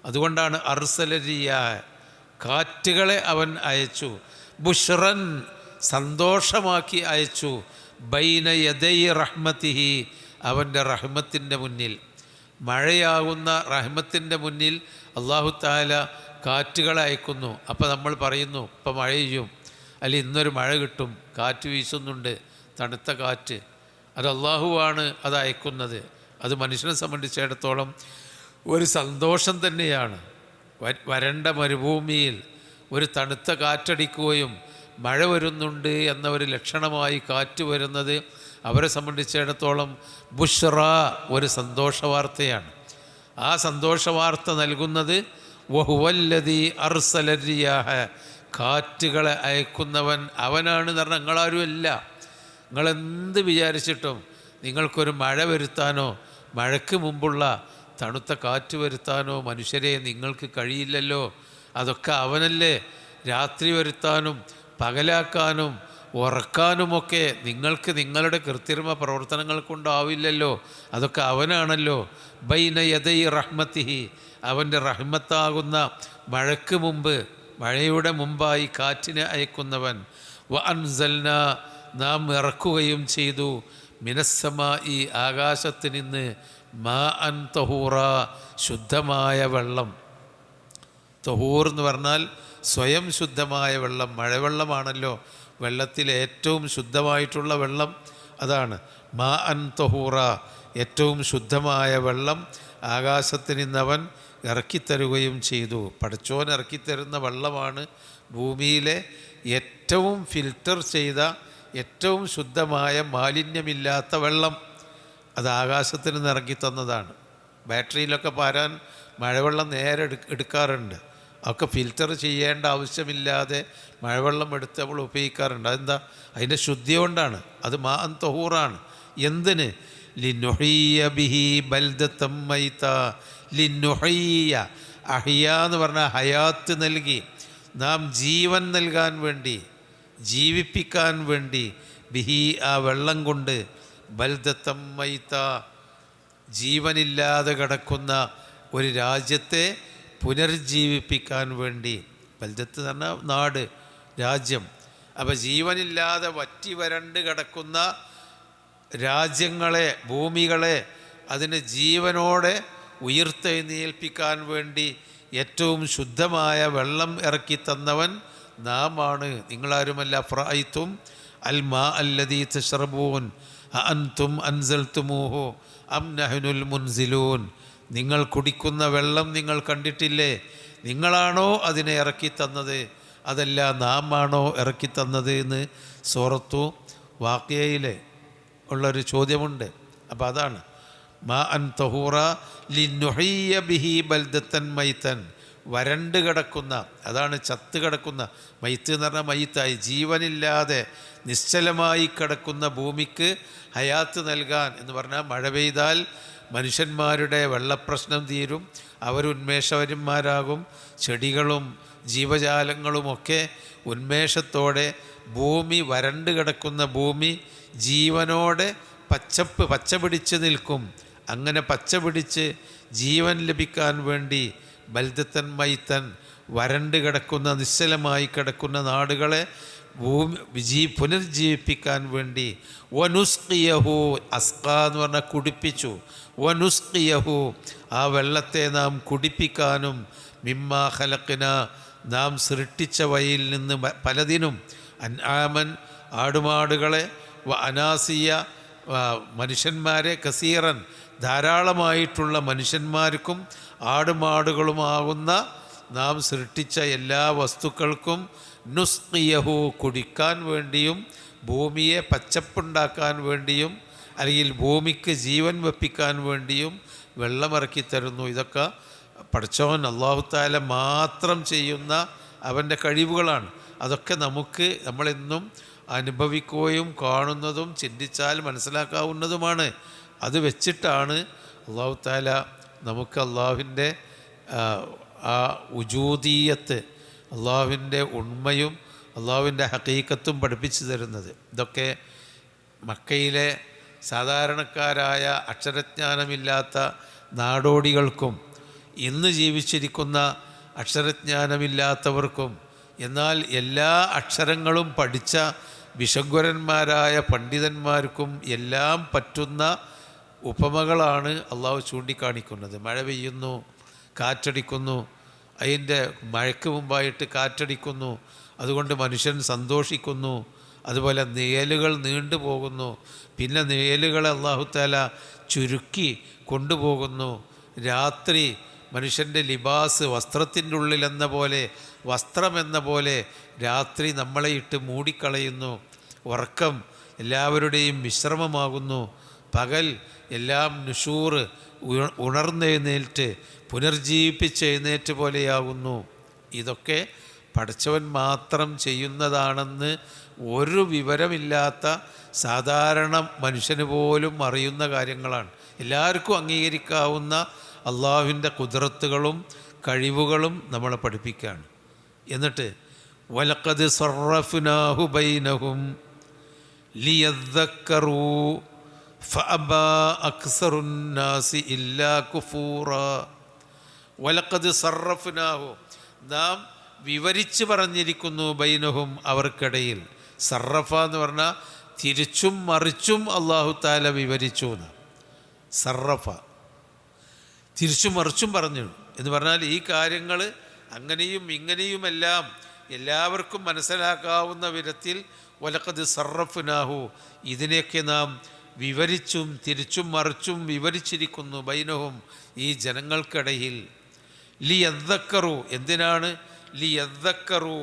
അതുകൊണ്ടാണ് അർസലരിയ കാറ്റുകളെ അവൻ അയച്ചു, ബുഷ്റൻ സന്തോഷമാക്കി അയച്ചു, ബൈന യദൈ റഹ്മത്തിഹി അവൻ്റെ റഹ്മത്തിൻ്റെ മുന്നിൽ, മഴയാകുന്ന റഹ്മത്തിൻ്റെ മുന്നിൽ അല്ലാഹു തആല കാറ്റുകളെ അയക്കുന്നു. അപ്പോൾ നമ്മൾ പറയുന്നു ഇപ്പം മഴ പെയ്യും, അല്ലെങ്കിൽ ഇന്നൊരു മഴ കിട്ടും, കാറ്റ് വീശുന്നുണ്ട്, തണുത്ത കാറ്റ്. അത് അള്ളാഹുവാണ് അത് അയക്കുന്നത്. അത് മനുഷ്യനെ സംബന്ധിച്ചിടത്തോളം ഒരു സന്തോഷം തന്നെയാണ്. വരണ്ട മരുഭൂമിയിൽ ഒരു തണുത്ത കാറ്റടിക്കുകയും മഴ വരുന്നുണ്ട് എന്ന ഒരു ലക്ഷണമായി കാറ്റ് വരുന്നത് അവരെ സംബന്ധിച്ചിടത്തോളം ബുഷ്റ, ഒരു സന്തോഷവാർത്തയാണ്. ആ സന്തോഷവാർത്ത നൽകുന്നത് വഹുവല്ലദീ അർസല റിയാഹ കാറ്റുകളെ അയക്കുന്നവൻ അവനാണ് എന്ന് പറഞ്ഞാൽ നിങ്ങളാരുമല്ല. നിങ്ങളെന്ത് വിചാരിച്ചിട്ടും നിങ്ങൾക്കൊരു മഴ വരുത്താനോ മഴയ്ക്ക് മുമ്പുള്ള തണുത്ത കാറ്റ് വരുത്താനോ മനുഷ്യരെ നിങ്ങൾക്ക് കഴിയില്ലല്ലോ. അതൊക്കെ അവനല്ലേ. രാത്രി വരുത്താനും പകലാക്കാനും ഉറക്കാനുമൊക്കെ നിങ്ങൾക്ക് നിങ്ങളുടെ കൃത്രിമ പ്രവർത്തനങ്ങൾ കൊണ്ടാവില്ലല്ലോ. അതൊക്കെ അവനാണല്ലോ. ബൈന യദൈ റഹ്മത്തിഹി അവൻ്റെ റഹ്മത്താകുന്ന മഴയ്ക്ക് മുമ്പ്, മഴയുടെ മുമ്പായി കാറ്റിനെ അയക്കുന്നവൻ. വ അൻസൽന നാം ഇറക്കുകയും ചെയ്തു, മിനസ്സമായി ആകാശത്ത് നിന്ന്, മാ അൻ തഹൂറ ശുദ്ധമായ വെള്ളം. തഹൂർ എന്ന് പറഞ്ഞാൽ സ്വയം ശുദ്ധമായ വെള്ളം. മഴവെള്ളമാണല്ലോ വെള്ളത്തിൽ ഏറ്റവും ശുദ്ധമായിട്ടുള്ള വെള്ളം, അതാണ് മാ അൻ തഹൂറ ഏറ്റവും ശുദ്ധമായ വെള്ളം ആകാശത്ത് നിന്നവൻ ഇറക്കിത്തരുകയും ചെയ്തു. പടച്ചോൻ ഇറക്കിത്തരുന്ന വെള്ളമാണ് ഭൂമിയിലെ ഏറ്റവും ഫിൽറ്റർ ചെയ്ത ഏറ്റവും ശുദ്ധമായ മാലിന്യമില്ലാത്ത വെള്ളം. അത് ആകാശത്തിൽ നിന്ന് ഇറക്കി തന്നതാണ്. ബാറ്ററിയിലൊക്കെ പാരാൻ മഴവെള്ളം നേരെ എടുക്കാറുണ്ട്. ഒക്കെ ഫിൽറ്റർ ചെയ്യേണ്ട ആവശ്യമില്ലാതെ മഴവെള്ളം എടുത്ത് നമ്മൾ ഉപയോഗിക്കാറുണ്ട്. അതെന്താ? അതിൻ്റെ ശുദ്ധി കൊണ്ടാണ്. അത് മാ അൻ തഹൂറാണ്. എന്തിന്? ലിന്നുഹയ്യ ബിഹി ബൽദത്തം മൈത. ലിന്നുഹയ്യ, അഹിയ എന്ന് പറഞ്ഞാൽ ഹയാത്ത് നൽകി, നാം ജീവൻ നൽകാൻ വേണ്ടി, ജീവിപ്പിക്കാൻ വേണ്ടി, ബിഹി ആ വെള്ളം കൊണ്ട്, ബൽദത്തം മൈത ജീവനില്ലാതെ കിടക്കുന്ന ഒരു രാജ്യത്തെ പുനർജീവിപ്പിക്കാൻ വേണ്ടി. ബൽദത്ത് എന്ന് പറഞ്ഞാൽ നാട്, രാജ്യം. അപ്പോൾ ജീവനില്ലാതെ വറ്റി വരണ്ട് കിടക്കുന്ന രാജ്യങ്ങളെ, ഭൂമികളെ അതിന് ജീവനോടെ ഉയർത്തെഴുന്നേൽപ്പിക്കാൻ വേണ്ടി ഏറ്റവും ശുദ്ധമായ വെള്ളം ഇറക്കി തന്നവൻ നാമാണ്, നിങ്ങളാരുമല്ല. ഫ്രഅയ്തും അൽ മാ അല്ലദീ തശ്റബൂൻ അഅൻതും അൻസൽതുമൂഹു അം നഹ്നുൽ മുൻസിലൂൻ. നിങ്ങൾ കുടിക്കുന്ന വെള്ളം നിങ്ങൾ കണ്ടിട്ടില്ലേ? നിങ്ങളാണോ അതിനെ ഇറക്കി തന്നത്, അതല്ല നാം ആണോ ഇറക്കി തന്നത് എന്ന് സൂറത്തു വാഖിയയിൽ ഉള്ളൊരു ചോദ്യമുണ്ട്. അപ്പോൾ അതാണ് മാ അൻ തഹൂറ ലിന്നുഹിയ ബിഹി ബൽദത്തൻ മൈത്തൻ, വരണ്ട് കിടക്കുന്ന, അതാണ് ചത്ത് കിടക്കുന്ന, മയ്ത്ത് എന്ന് പറഞ്ഞാൽ മയ്ത്തായി ജീവനില്ലാതെ നിശ്ചലമായി കിടക്കുന്ന ഭൂമിക്ക് ഹയാത്ത് നൽകാൻ എന്ന് പറഞ്ഞാൽ മഴ പെയ്താൽ മനുഷ്യന്മാരുടെ വെള്ളപ്രശ്നം തീരും, അവരുന്മേഷവന്മാരാകും, ചെടികളും ജീവജാലങ്ങളുമൊക്കെ ഉന്മേഷത്തോടെ, ഭൂമി വരണ്ട് കിടക്കുന്ന ഭൂമി ജീവനോടെ പച്ച പിടിച്ച് നിൽക്കും. അങ്ങനെ പച്ച പിടിച്ച് ജീവൻ ലഭിക്കാൻ വേണ്ടി ബൽദത്തൻ മൈത്തൻ, വരണ്ട് കിടക്കുന്ന നിശ്ചലമായി കിടക്കുന്ന നാടുകളെ പുനർജീവിപ്പിക്കാൻ വേണ്ടി വനുസ്കിയഹു, അസ്ക എന്ന് പറഞ്ഞാൽ കുടിപ്പിച്ചു, വനുസ്കിയഹു, ആ വെള്ളത്തെ നാം കുടിപ്പിക്കാനും, മിമ്മാ ഖലഖ്ന, നാം സൃഷ്ടിച്ചവയിൽ നിന്ന് പലതിനും, അൻആമൻ ആടുമാടുകളെ, വ അനാസിയ മനുഷ്യന്മാരെ, കസീറൻ ധാരാളമായിട്ടുള്ള മനുഷ്യന്മാർക്കും ആടുമാടുകളുമാകുന്ന നാം സൃഷ്ടിച്ച എല്ലാ വസ്തുക്കൾക്കും നുസ്ഖിയഹു, കുടിക്കാൻ വേണ്ടിയും ഭൂമിയെ പച്ചപ്പുണ്ടാക്കാൻ വേണ്ടിയും അല്ലെങ്കിൽ ഭൂമിക്ക് ജീവൻ വെപ്പിക്കാൻ വേണ്ടിയും വെള്ളമിറക്കി തരുന്നു. ഇതൊക്കെ പടച്ചവൻ അല്ലാഹു തആല മാത്രം ചെയ്യുന്ന അവൻ്റെ കഴിവുകളാണ്. അതൊക്കെ നമ്മളെന്നും അനുഭവിക്കുകയും കാണുന്നതും ചിന്തിച്ചാൽ മനസ്സിലാക്കാവുന്നതുമാണ്. അത് വെച്ചിട്ടാണ് അല്ലാഹു തആല നമുക്ക് അള്ളാഹുവിൻ്റെ ആ ഉജൂദീയത്ത്, അള്ളാഹുവിൻ്റെ ഉണ്മയും അള്ളാഹുവിൻ്റെ ഹഖീഖത്തും പഠിപ്പിച്ചു തരുന്നത്. ഇതൊക്കെ മക്കയിലെ സാധാരണക്കാരായ അക്ഷരജ്ഞാനമില്ലാത്ത നാടോടികൾക്കും ഇന്ന് ജീവിച്ചിരിക്കുന്ന അക്ഷരജ്ഞാനമില്ലാത്തവർക്കും, എന്നാൽ എല്ലാ അക്ഷരങ്ങളും പഠിച്ച വിശഗ്വരന്മാരായ പണ്ഡിതന്മാർക്കും എല്ലാം പറ്റുന്ന ഉപമകളാണ് അള്ളാഹു ചൂണ്ടിക്കാണിക്കുന്നത്. മഴ പെയ്യുന്നു, കാറ്റടിക്കുന്നു, അതിൻ്റെ മഴയ്ക്ക് മുമ്പായിട്ട് കാറ്റടിക്കുന്നു, അതുകൊണ്ട് മനുഷ്യൻ സന്തോഷിക്കുന്നു. അതുപോലെ നിഴലുകൾ നീണ്ടു പോകുന്നു, പിന്നെ നിഴലുകളെ അല്ലാഹു തആല ചുരുക്കി കൊണ്ടുപോകുന്നു. രാത്രി മനുഷ്യൻ്റെ ലിബാസ്, വസ്ത്രത്തിൻ്റെ ഉള്ളിലെന്ന പോലെ, വസ്ത്രമെന്ന പോലെ രാത്രി നമ്മളെ ഇട്ട് മൂടിക്കളയുന്നു. ഉറക്കം എല്ലാവരുടെയും വിശ്രമമാകുന്നു. പകൽ എല്ലാം നുഷൂർ, ഉണർന്നെഴുന്നേറ്റ് പുനർജീവിപ്പിച്ചെഴുന്നേറ്റ് പോലെയാകുന്നു. ഇതൊക്കെ പടച്ചവൻ മാത്രം ചെയ്യുന്നതാണെന്ന് ഒരു വിവരമില്ലാത്ത സാധാരണ മനുഷ്യന് പോലും അറിയുന്ന കാര്യങ്ങളാണ്. എല്ലാവർക്കും അംഗീകരിക്കാവുന്ന അള്ളാഹുവിൻ്റെ ഖുദ്റത്തുകളും കഴിവുകളും നമ്മളെ പഠിപ്പിക്കുകയാണ്. എന്നിട്ട് വലഖദ് സറഫ്നാഹു ബൈനഹും ലിയദ്ദക്കറൂ ഫഅബാ അക്സറുന്നാസി ഇല്ലാ കുഫൂറാ. വലഖദ് സറഫ്നാഹു, നാം വിവരിച്ച് പറഞ്ഞിരിക്കുന്നു, ബൈനഹും അവർക്കിടയിൽ. സറഫ എന്ന് പറഞ്ഞാൽ തിരിച്ചും മറിച്ചും അല്ലാഹു തആല വിവരിച്ചു എന്ന്. സറഫ തിരിച്ചും മറിച്ചും പറഞ്ഞു എന്ന് പറഞ്ഞാൽ ഈ കാര്യങ്ങൾ അങ്ങനെയും ഇങ്ങനെയുമെല്ലാം എല്ലാവർക്കും മനസ്സിലാക്കാവുന്ന വിധത്തിൽ വലഖദ് സറഫ്നാഹു, ഇതിനെയൊക്കെ നാം വിവരിച്ചും തിരിച്ചും മറിച്ചും വിവരിച്ചിരിക്കുന്നു, ബൈനഹും ഈ ജനങ്ങൾക്കിടയിൽ. ലിയദ്ദക്കറു, എന്തിനാണ്? ലിയദ്ദക്കറു,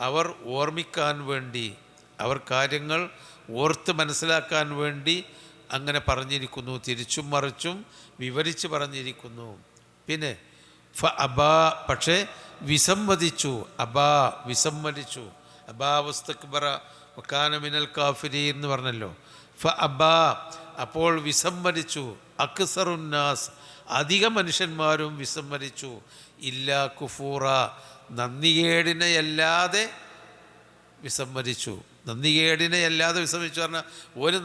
അവർ ഓർമ്മിക്കാൻ വേണ്ടി, അവർ കാര്യങ്ങൾ ഓർത്ത് മനസ്സിലാക്കാൻ വേണ്ടി അങ്ങനെ പറഞ്ഞിരിക്കുന്നു, തിരിച്ചും മറിച്ചും വിവരിച്ച് പറഞ്ഞിരിക്കുന്നു. പിന്നെ അബാ, പക്ഷേ വിസമ്മതിച്ചു. അബാ, വിസമ്മതിച്ചു. അബാ വസ്തക്ബറ വകാന മിനൽ കാഫിരീൻ എന്ന് പറഞ്ഞല്ലോ. അബാ, അപ്പോൾ വിസമ്മതിച്ചു. അക്സറുന്നാസ്, അധിക മനുഷ്യന്മാരും വിസമ്മതിച്ചു. ഇല്ലാ കുഫൂറ, നന്ദികേടിനെയല്ലാതെ വിസമ്മതിച്ചു. നന്ദികേടിനെയല്ലാതെ വിസമ്മതിച്ചു പറഞ്ഞാൽ ഒരു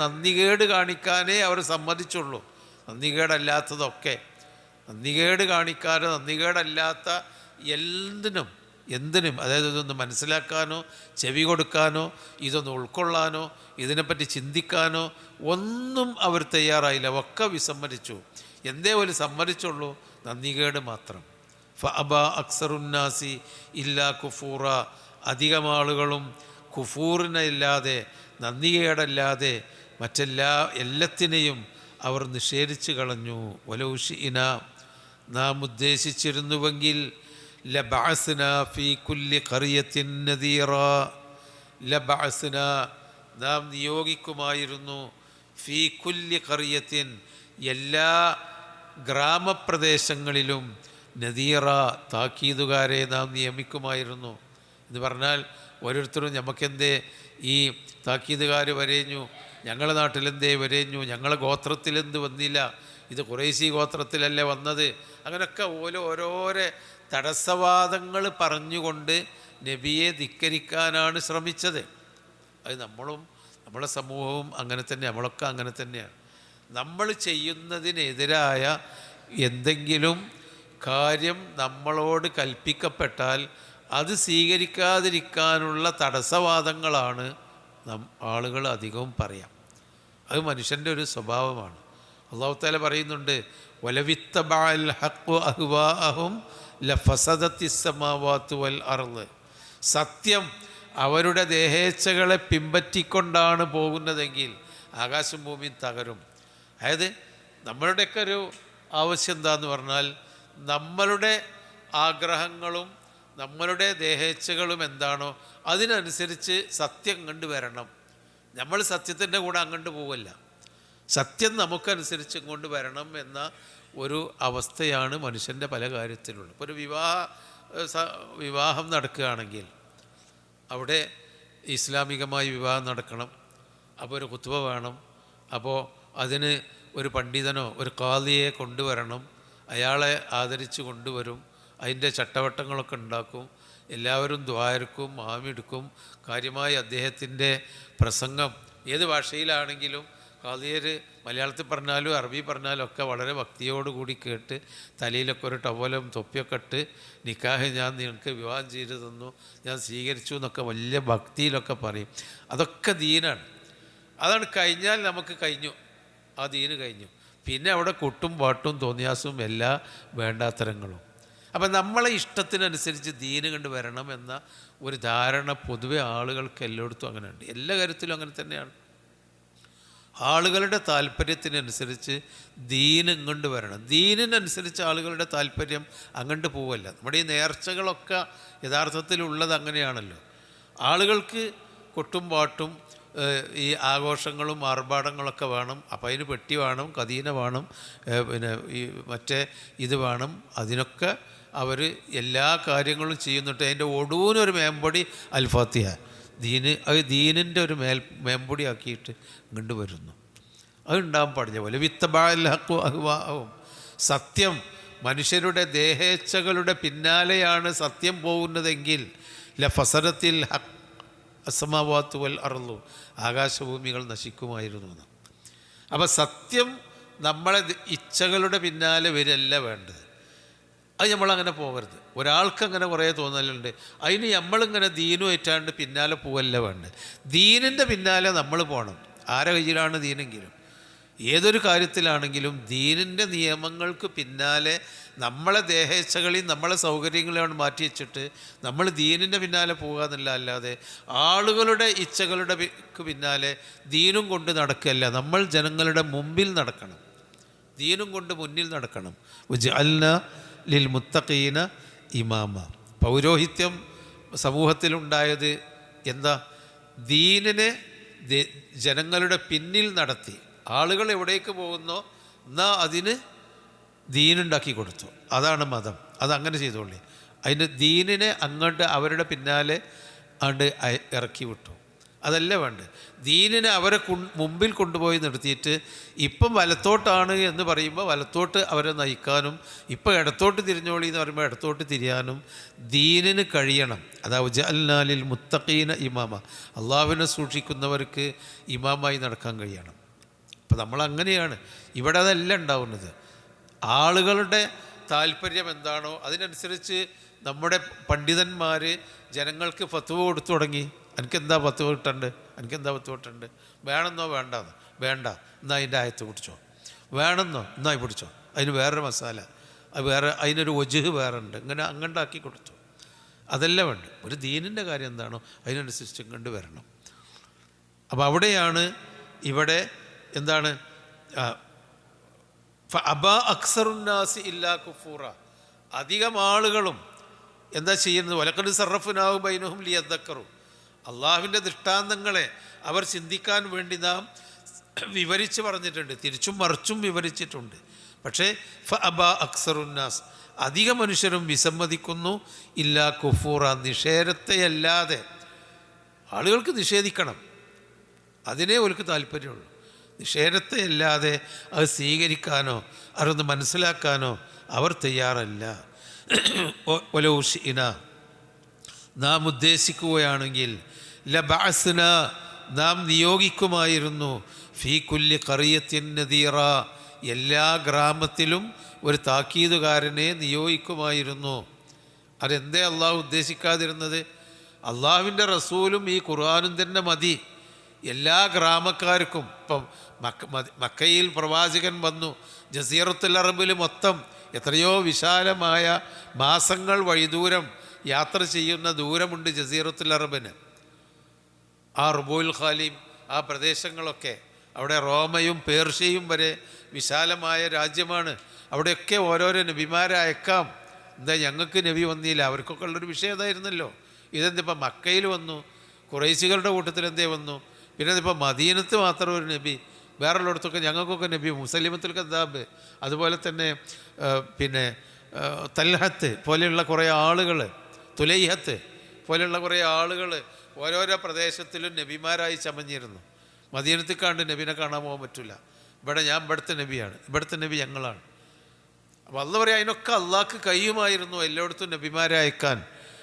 നന്ദികേട് കാണിക്കാനേ അവർ സമ്മതിച്ചുള്ളൂ. നന്ദികേടല്ലാത്തതൊക്കെ, നന്ദികേട് കാണിക്കാനോ നന്ദികേടല്ലാത്ത എന്തിനും അതായത് ഇതൊന്ന് മനസ്സിലാക്കാനോ ചെവി കൊടുക്കാനോ ഇതൊന്ന് ഉൾക്കൊള്ളാനോ ഇതിനെപ്പറ്റി ചിന്തിക്കാനോ ഒന്നും അവർ തയ്യാറായില്ല. ഒക്കെ വിസമ്മതിച്ചു. എന്തേ ഒരു സമ്മതിച്ചുള്ളൂ? നന്ദികേട് മാത്രം. ഫഅബാ അക്സറുന്നാസി ഇല്ലാ കുഫൂറ, അധികം ആളുകളും കുഫൂറിനല്ലാതെ, നന്ദികേടല്ലാതെ എല്ലാത്തിനെയും അവർ നിഷേധിച്ചു കളഞ്ഞു. വലൗ ശിഇന, നാം ഉദ്ദേശിച്ചിരുന്നുവെങ്കിൽ, ലബഅസ്ന ഫീ കുല്ലി ഖറിയത്തിൻ നദീറ, ലബഅസ്ന, നാം നിയോഗിക്കുമായിരുന്നു, ഫീ കുല്ലി ഖറിയത്തിൻ, എല്ലാ ഗ്രാമപ്രദേശങ്ങളിലും നദീറ താക്കീതുകാരെ നാം നിയമിക്കുമായിരുന്നു. എന്ന് പറഞ്ഞാൽ ഓരോരുത്തരും നമുക്കെന്തേ ഈ താക്കീതുകാർ വരേഞ്ഞു, ഞങ്ങളുടെ നാട്ടിലെന്തേ വരേഞ്ഞു, ഞങ്ങളെ ഗോത്രത്തിലെന്ത് വന്നില്ല, ഇത് ഖുറൈശി ഗോത്രത്തിലല്ലേ വന്നത്, അങ്ങനെയൊക്കെ ഓരോരോ തടസ്സവാദങ്ങൾ പറഞ്ഞുകൊണ്ട് നബിയെ ധിക്കരിക്കാനാണ് ശ്രമിച്ചത്. അത് നമ്മളും നമ്മളെ സമൂഹവും അങ്ങനെ തന്നെ, നമ്മളൊക്കെ അങ്ങനെ തന്നെയാണ്. നമ്മൾ ചെയ്യുന്നതിനെതിരായ എന്തെങ്കിലും കാര്യം നമ്മളോട് കൽപ്പിക്കപ്പെട്ടാൽ അത് സ്വീകരിക്കാതിരിക്കാനുള്ള തടസ്സവാദങ്ങളാണ് ആളുകൾ അധികവും പറയാം. അത് മനുഷ്യൻ്റെ ഒരു സ്വഭാവമാണ്. അല്ലാഹു തആല പറയുന്നുണ്ട്, വലവിത്തബഅൽ ഹഖ്ഖു അഹ്വാഅഹും ലഫസദത്തിസ് സമാവാതു വൽ അർള്. സത്യം അവരുടെ ദേഹേച്ഛകളെ പിൻപറ്റിക്കൊണ്ടാണ് പോകുന്നതെങ്കിൽ ആകാശം ഭൂമിയും തകരും. അതായത് നമ്മളുടെയൊക്കെ ഒരു ആവശ്യം എന്താന്ന് പറഞ്ഞാൽ, നമ്മളുടെ ആഗ്രഹങ്ങളും നമ്മളുടെ ദേഹേച്ഛകളും എന്താണോ അതിനനുസരിച്ച് സത്യം കണ്ടുവരണം. നമ്മൾ സത്യത്തിൻ്റെ കൂടെ അങ്ങോട്ട് പോവല്ല, സത്യം നമുക്കനുസരിച്ച് ഇങ്ങോട്ട് വരണം എന്ന ഒരു അവസ്ഥയാണ് മനുഷ്യൻ്റെ പല കാര്യത്തിലുള്ളത്. ഇപ്പോൾ ഒരു വിവാഹം നടക്കുകയാണെങ്കിൽ അവിടെ ഇസ്ലാമികമായി വിവാഹം നടക്കണം. അപ്പോൾ ഒരു ഖുത്ബ വേണം. അപ്പോൾ അതിന് ഒരു പണ്ഡിതനോ ഒരു ഖാദിയെ കൊണ്ടുവരണം. അയാളെ ആദരിച്ച് കൊണ്ടുവരും. അതിൻ്റെ ചട്ടവട്ടങ്ങളൊക്കെ ഉണ്ടാക്കും. എല്ലാവരും ദ്വാരക്കും ആമിയെടുക്കും. കാര്യമായി അദ്ദേഹത്തിൻ്റെ പ്രസംഗം ഏത് ഭാഷയിലാണെങ്കിലും ഖാദിയർ മലയാളത്തിൽ പറഞ്ഞാലും അറബി പറഞ്ഞാലും ഒക്കെ വളരെ ഭക്തിയോടുകൂടി കേട്ട് തലയിലൊക്കെ ഒരു ടവലും തൊപ്പിയൊക്കെ ഇട്ട് നിക്കാഹ് ഞാൻ നിങ്ങൾക്ക് വിവാഹം ചെയ്തു തന്നു, ഞാൻ സ്വീകരിച്ചു എന്നൊക്കെ വലിയ ഭക്തിയിലൊക്കെ പറയും. അതൊക്കെ ദീനാണ്. അതാണ് കഴിഞ്ഞാൽ നമുക്ക് കഴിഞ്ഞു, ആ ദീന് കഴിഞ്ഞു. പിന്നെ അവിടെ കൊട്ടും പാട്ടും തോന്നിയാസും എല്ലാ വേണ്ടാത്തരങ്ങളും. അപ്പം നമ്മളെ ഇഷ്ടത്തിനനുസരിച്ച് ദീന് കണ്ട് വരണം എന്ന ഒരു ധാരണ പൊതുവെ ആളുകൾക്ക് എല്ലായിടത്തും അങ്ങനെ ഉണ്ട്. എല്ലാ കാര്യത്തിലും അങ്ങനെ തന്നെയാണ്. ആളുകളുടെ താല്പര്യത്തിനനുസരിച്ച് ദീന് ഇങ്ങോട്ട് വരണം. ദീനിനനുസരിച്ച് ആളുകളുടെ താല്പര്യം അങ്ങോട്ട് പോവല്ല. നമ്മുടെ ഈ നേർച്ചകളൊക്കെ യഥാർത്ഥത്തിലുള്ളത് അങ്ങനെയാണല്ലോ. ആളുകൾക്ക് കൊട്ടും പാട്ടും ഈ ആഘോഷങ്ങളും ആർഭാടങ്ങളൊക്കെ വേണം. അപ്പം അതിന് പെട്ടി വേണം, കദീന വേണം, പിന്നെ ഈ മറ്റേ ഇത് വേണം. അതിനൊക്കെ അവർ എല്ലാ കാര്യങ്ങളും ചെയ്യുന്നുണ്ട്. അതിൻ്റെ ഒടുവിനൊരു മേമ്പൊടി അൽഫാത്തിഹ, ദീന്, അത് ദീനിൻ്റെ ഒരു മേമ്പൊടി ആക്കിയിട്ട് ഇങ്ങോട്ട് വരുന്നു. അതുണ്ടാകാൻ പാടില്ല. പോലെ വിത്തബഅൽ ഹഖ്ഖു അഹ്വാഅഹും. സത്യം മനുഷ്യരുടെ ദേഹേച്ഛകളുടെ പിന്നാലെയാണ് സത്യം പോകുന്നതെങ്കിൽ ലഫസറത്തിൽ ഹഖ് അസ്സമാവാതു വൽ അർളു, ആകാശഭൂമികൾ നശിക്കുമായിരുന്നു എന്ന്. അപ്പം സത്യം നമ്മളെ ഇച്ഛകളുടെ പിന്നാലെ വരല്ല വേണ്ടത്. അത് നമ്മളങ്ങനെ പോകരുത്. ഒരാൾക്കങ്ങനെ കുറേ തോന്നലുണ്ട്, അതിന് നമ്മളിങ്ങനെ ദീനുമായിട്ടാണ്ട് പിന്നാലെ പോവല്ല വേണ്ടത്. ദീനിൻ്റെ പിന്നാലെ നമ്മൾ പോകണം. ആരെ കയ്യിലാണ് ദീനെങ്കിലും, ഏതൊരു കാര്യത്തിലാണെങ്കിലും ദീനിൻ്റെ നിയമങ്ങൾക്ക് പിന്നാലെ നമ്മളെ ദേഹേച്ഛകളെയും നമ്മളെ സൗകര്യങ്ങളെയാണ് മാറ്റി വെച്ചിട്ട് നമ്മൾ ദീനിൻ്റെ പിന്നാലെ പോകുക അല്ലാതെ ആളുകളുടെ ഇച്ഛകളുടെ പിന്നാലെ ദീനും കൊണ്ട് നടക്കുകയല്ല. നമ്മൾ ജനങ്ങളുടെ മുമ്പിൽ നടക്കണം, ദീനും കൊണ്ട് മുന്നിൽ നടക്കണം. വജഅൽനാ ലിൽ മുത്തഖീന ഇമാമ. പൗരോഹിത്യം സമൂഹത്തിലുണ്ടായത് എന്താ? ദീനിനെ ജനങ്ങളുടെ പിന്നിൽ നടത്തി. ആളുകൾ എവിടേക്ക് പോകുന്നോ എന്നാൽ അതിന് ദീനുണ്ടാക്കി കൊടുത്തു. അതാണ് മതം. അതങ്ങനെ ചെയ്തോളി. അതിൻ്റെ ദീനിനെ അങ്ങോട്ട് അവരുടെ പിന്നാലെ ആണ്ട് ഇറക്കി വിട്ടു. അതല്ല വേണ്ട. ദീനിനെ അവരെ മുമ്പിൽ കൊണ്ടുപോയി നിർത്തിയിട്ട് ഇപ്പം വലത്തോട്ടാണ് എന്ന് പറയുമ്പോൾ വലത്തോട്ട് അവരെ നയിക്കാനും, ഇപ്പം ഇടത്തോട്ട് തിരിഞ്ഞോളി എന്ന് പറയുമ്പോൾ ഇടത്തോട്ട് തിരിയാനും ദീനിന് കഴിയണം. അതാ വജഅൽനാ ലിൽ മുത്തഖീന ഇമാമ. അള്ളാഹുവിനെ സൂക്ഷിക്കുന്നവർക്ക് ഇമാമായി നടക്കാൻ കഴിയണം. അപ്പം നമ്മളങ്ങനെയാണ്. ഇവിടെ അതല്ല ഉണ്ടാവുന്നത്. ആളുകളുടെ താല്പര്യം എന്താണോ അതിനനുസരിച്ച് നമ്മുടെ പണ്ഡിതന്മാർ ജനങ്ങൾക്ക് ഫത്വ കൊടുത്തു തുടങ്ങി. എനിക്കെന്താ ഫത്വ കിട്ടണ്ട്, എനിക്കെന്താ ഫത്വ കിട്ടണ്ട്, വേണമെന്നോ വേണ്ടെന്നോ, വേണ്ട എന്നാൽ അതിൻ്റെ ആയത്ത് പിടിച്ചോ, വേണമെന്നോ എന്നായി പിടിച്ചോ, അതിന് വേറൊരു മസാല, അത് വേറെ, അതിനൊരു ഒജുഹ് വേറെ ഉണ്ട്, ഇങ്ങനെ അങ്ങോട്ടാക്കി കൊടുത്തു. അതല്ല വേണ്ട. ഒരു ദീനിൻ്റെ കാര്യം എന്താണോ അതിനനുസരിച്ച് ഇങ്ങോട്ട് വരണം. അപ്പോൾ അവിടെയാണ് ഇവിടെ എന്താണ് അബാ അക്സറുന്നാസി ഇല്ലാ കുഫൂറ. അധികം ആളുകളും എന്താ ചെയ്യുന്നത്? വലഖദ് സറഫ്നാഹു ബൈനഹും ലിയദ്ദക്കറു. അള്ളാഹുവിൻ്റെ ദൃഷ്ടാന്തങ്ങളെ അവർ ചിന്തിക്കാൻ വേണ്ടി നാം വിവരിച്ച് പറഞ്ഞിട്ടുണ്ട്, തിരിച്ചും മറിച്ചും വിവരിച്ചിട്ടുണ്ട്. പക്ഷേ അബ അക്സറുന്നാസ്, അധിക മനുഷ്യരും വിസമ്മതിക്കുന്നു. ഇല്ലാ കുഫൂറ, നിഷേധത്തെയല്ലാതെ. ആളുകൾക്ക് നിഷേധിക്കണം, അതിനേ അവർക്ക് താല്പര്യമുള്ളൂ. നിഷേധത്തെയല്ലാതെ അത് സ്വീകരിക്കാനോ അതൊന്ന് മനസ്സിലാക്കാനോ അവർ തയ്യാറല്ല. ഒലൗഷിന, നാം ഉദ്ദേശിക്കുകയാണെങ്കിൽ ലബഅസ്ന, നാം നിയോഗിക്കുമായിരുന്നു ഫീ കുല്ലി ഖറിയത്തിൻ നദീറ, എല്ലാ ഗ്രാമത്തിലും ഒരു താക്കീതുകാരനെ നിയോഗിക്കുമായിരുന്നു. അതെന്തേ അള്ളാഹു ഉദ്ദേശിക്കാതിരുന്നത്? അള്ളാഹുവിൻ്റെ റസൂലും ഈ ഖുർആനും തന്നെ മതി എല്ലാ ഗ്രാമക്കാർക്കും. ഇപ്പം മക്കയിൽ പ്രവാചകൻ വന്നു, ജസീറത്തുൽ അറബിൽ മൊത്തം എത്രയോ വിശാലമായ മാസങ്ങൾ വഴിദൂരം യാത്ര ചെയ്യുന്ന ദൂരമുണ്ട് ജസീറത്തുൽ അറബിന്. ആ റുബുൽ ഖാലിം, ആ പ്രദേശങ്ങളൊക്കെ, അവിടെ റോമയും പേർഷ്യയും വരെ വിശാലമായ രാജ്യമാണ്. അവിടെയൊക്കെ ഓരോരോ നബിമാരെ അയക്കാം. എന്താ ഞങ്ങൾക്ക് നബി വന്നില്ല? അവർക്കൊക്കെ ഉള്ളൊരു വിഷയം അതായിരുന്നല്ലോ. ഇതെന്തിപ്പം മക്കയിൽ വന്നു, ഖുറൈശികളുടെ കൂട്ടത്തിൽ എന്തേ വന്നു? പിന്നെ ഇതിപ്പോൾ മദീനത്ത് മാത്രം ഒരു നബി, വേറെയുള്ളിടത്തൊക്കെ ഞങ്ങൾക്കൊക്കെ നബി. മുസലിമത്തുൽ കദ്ദാബ്, അതുപോലെ തന്നെ പിന്നെ തൽഹത്ത് പോലെയുള്ള കുറേ ആളുകൾ, തുലൈഹത്ത് പോലെയുള്ള കുറേ ആളുകൾ ഓരോരോ പ്രദേശത്തിലും നബിമാരായി ചമഞ്ഞിരുന്നു. മദീനത്തിൽ കണ്ട് നബിനെ കാണാൻ പോകാൻ പറ്റില്ല. ഞാൻ ഇവിടുത്തെ നബിയാണ്, ഇവിടുത്തെ നബി ഞങ്ങളാണ്. അപ്പോൾ അള്ളാഹ് പറയാം, അതിനൊക്കെ അള്ളാഹ്ക്ക് കഴിയുമായിരുന്നു എല്ലായിടത്തും നബിമാരെ അയക്കാൻ.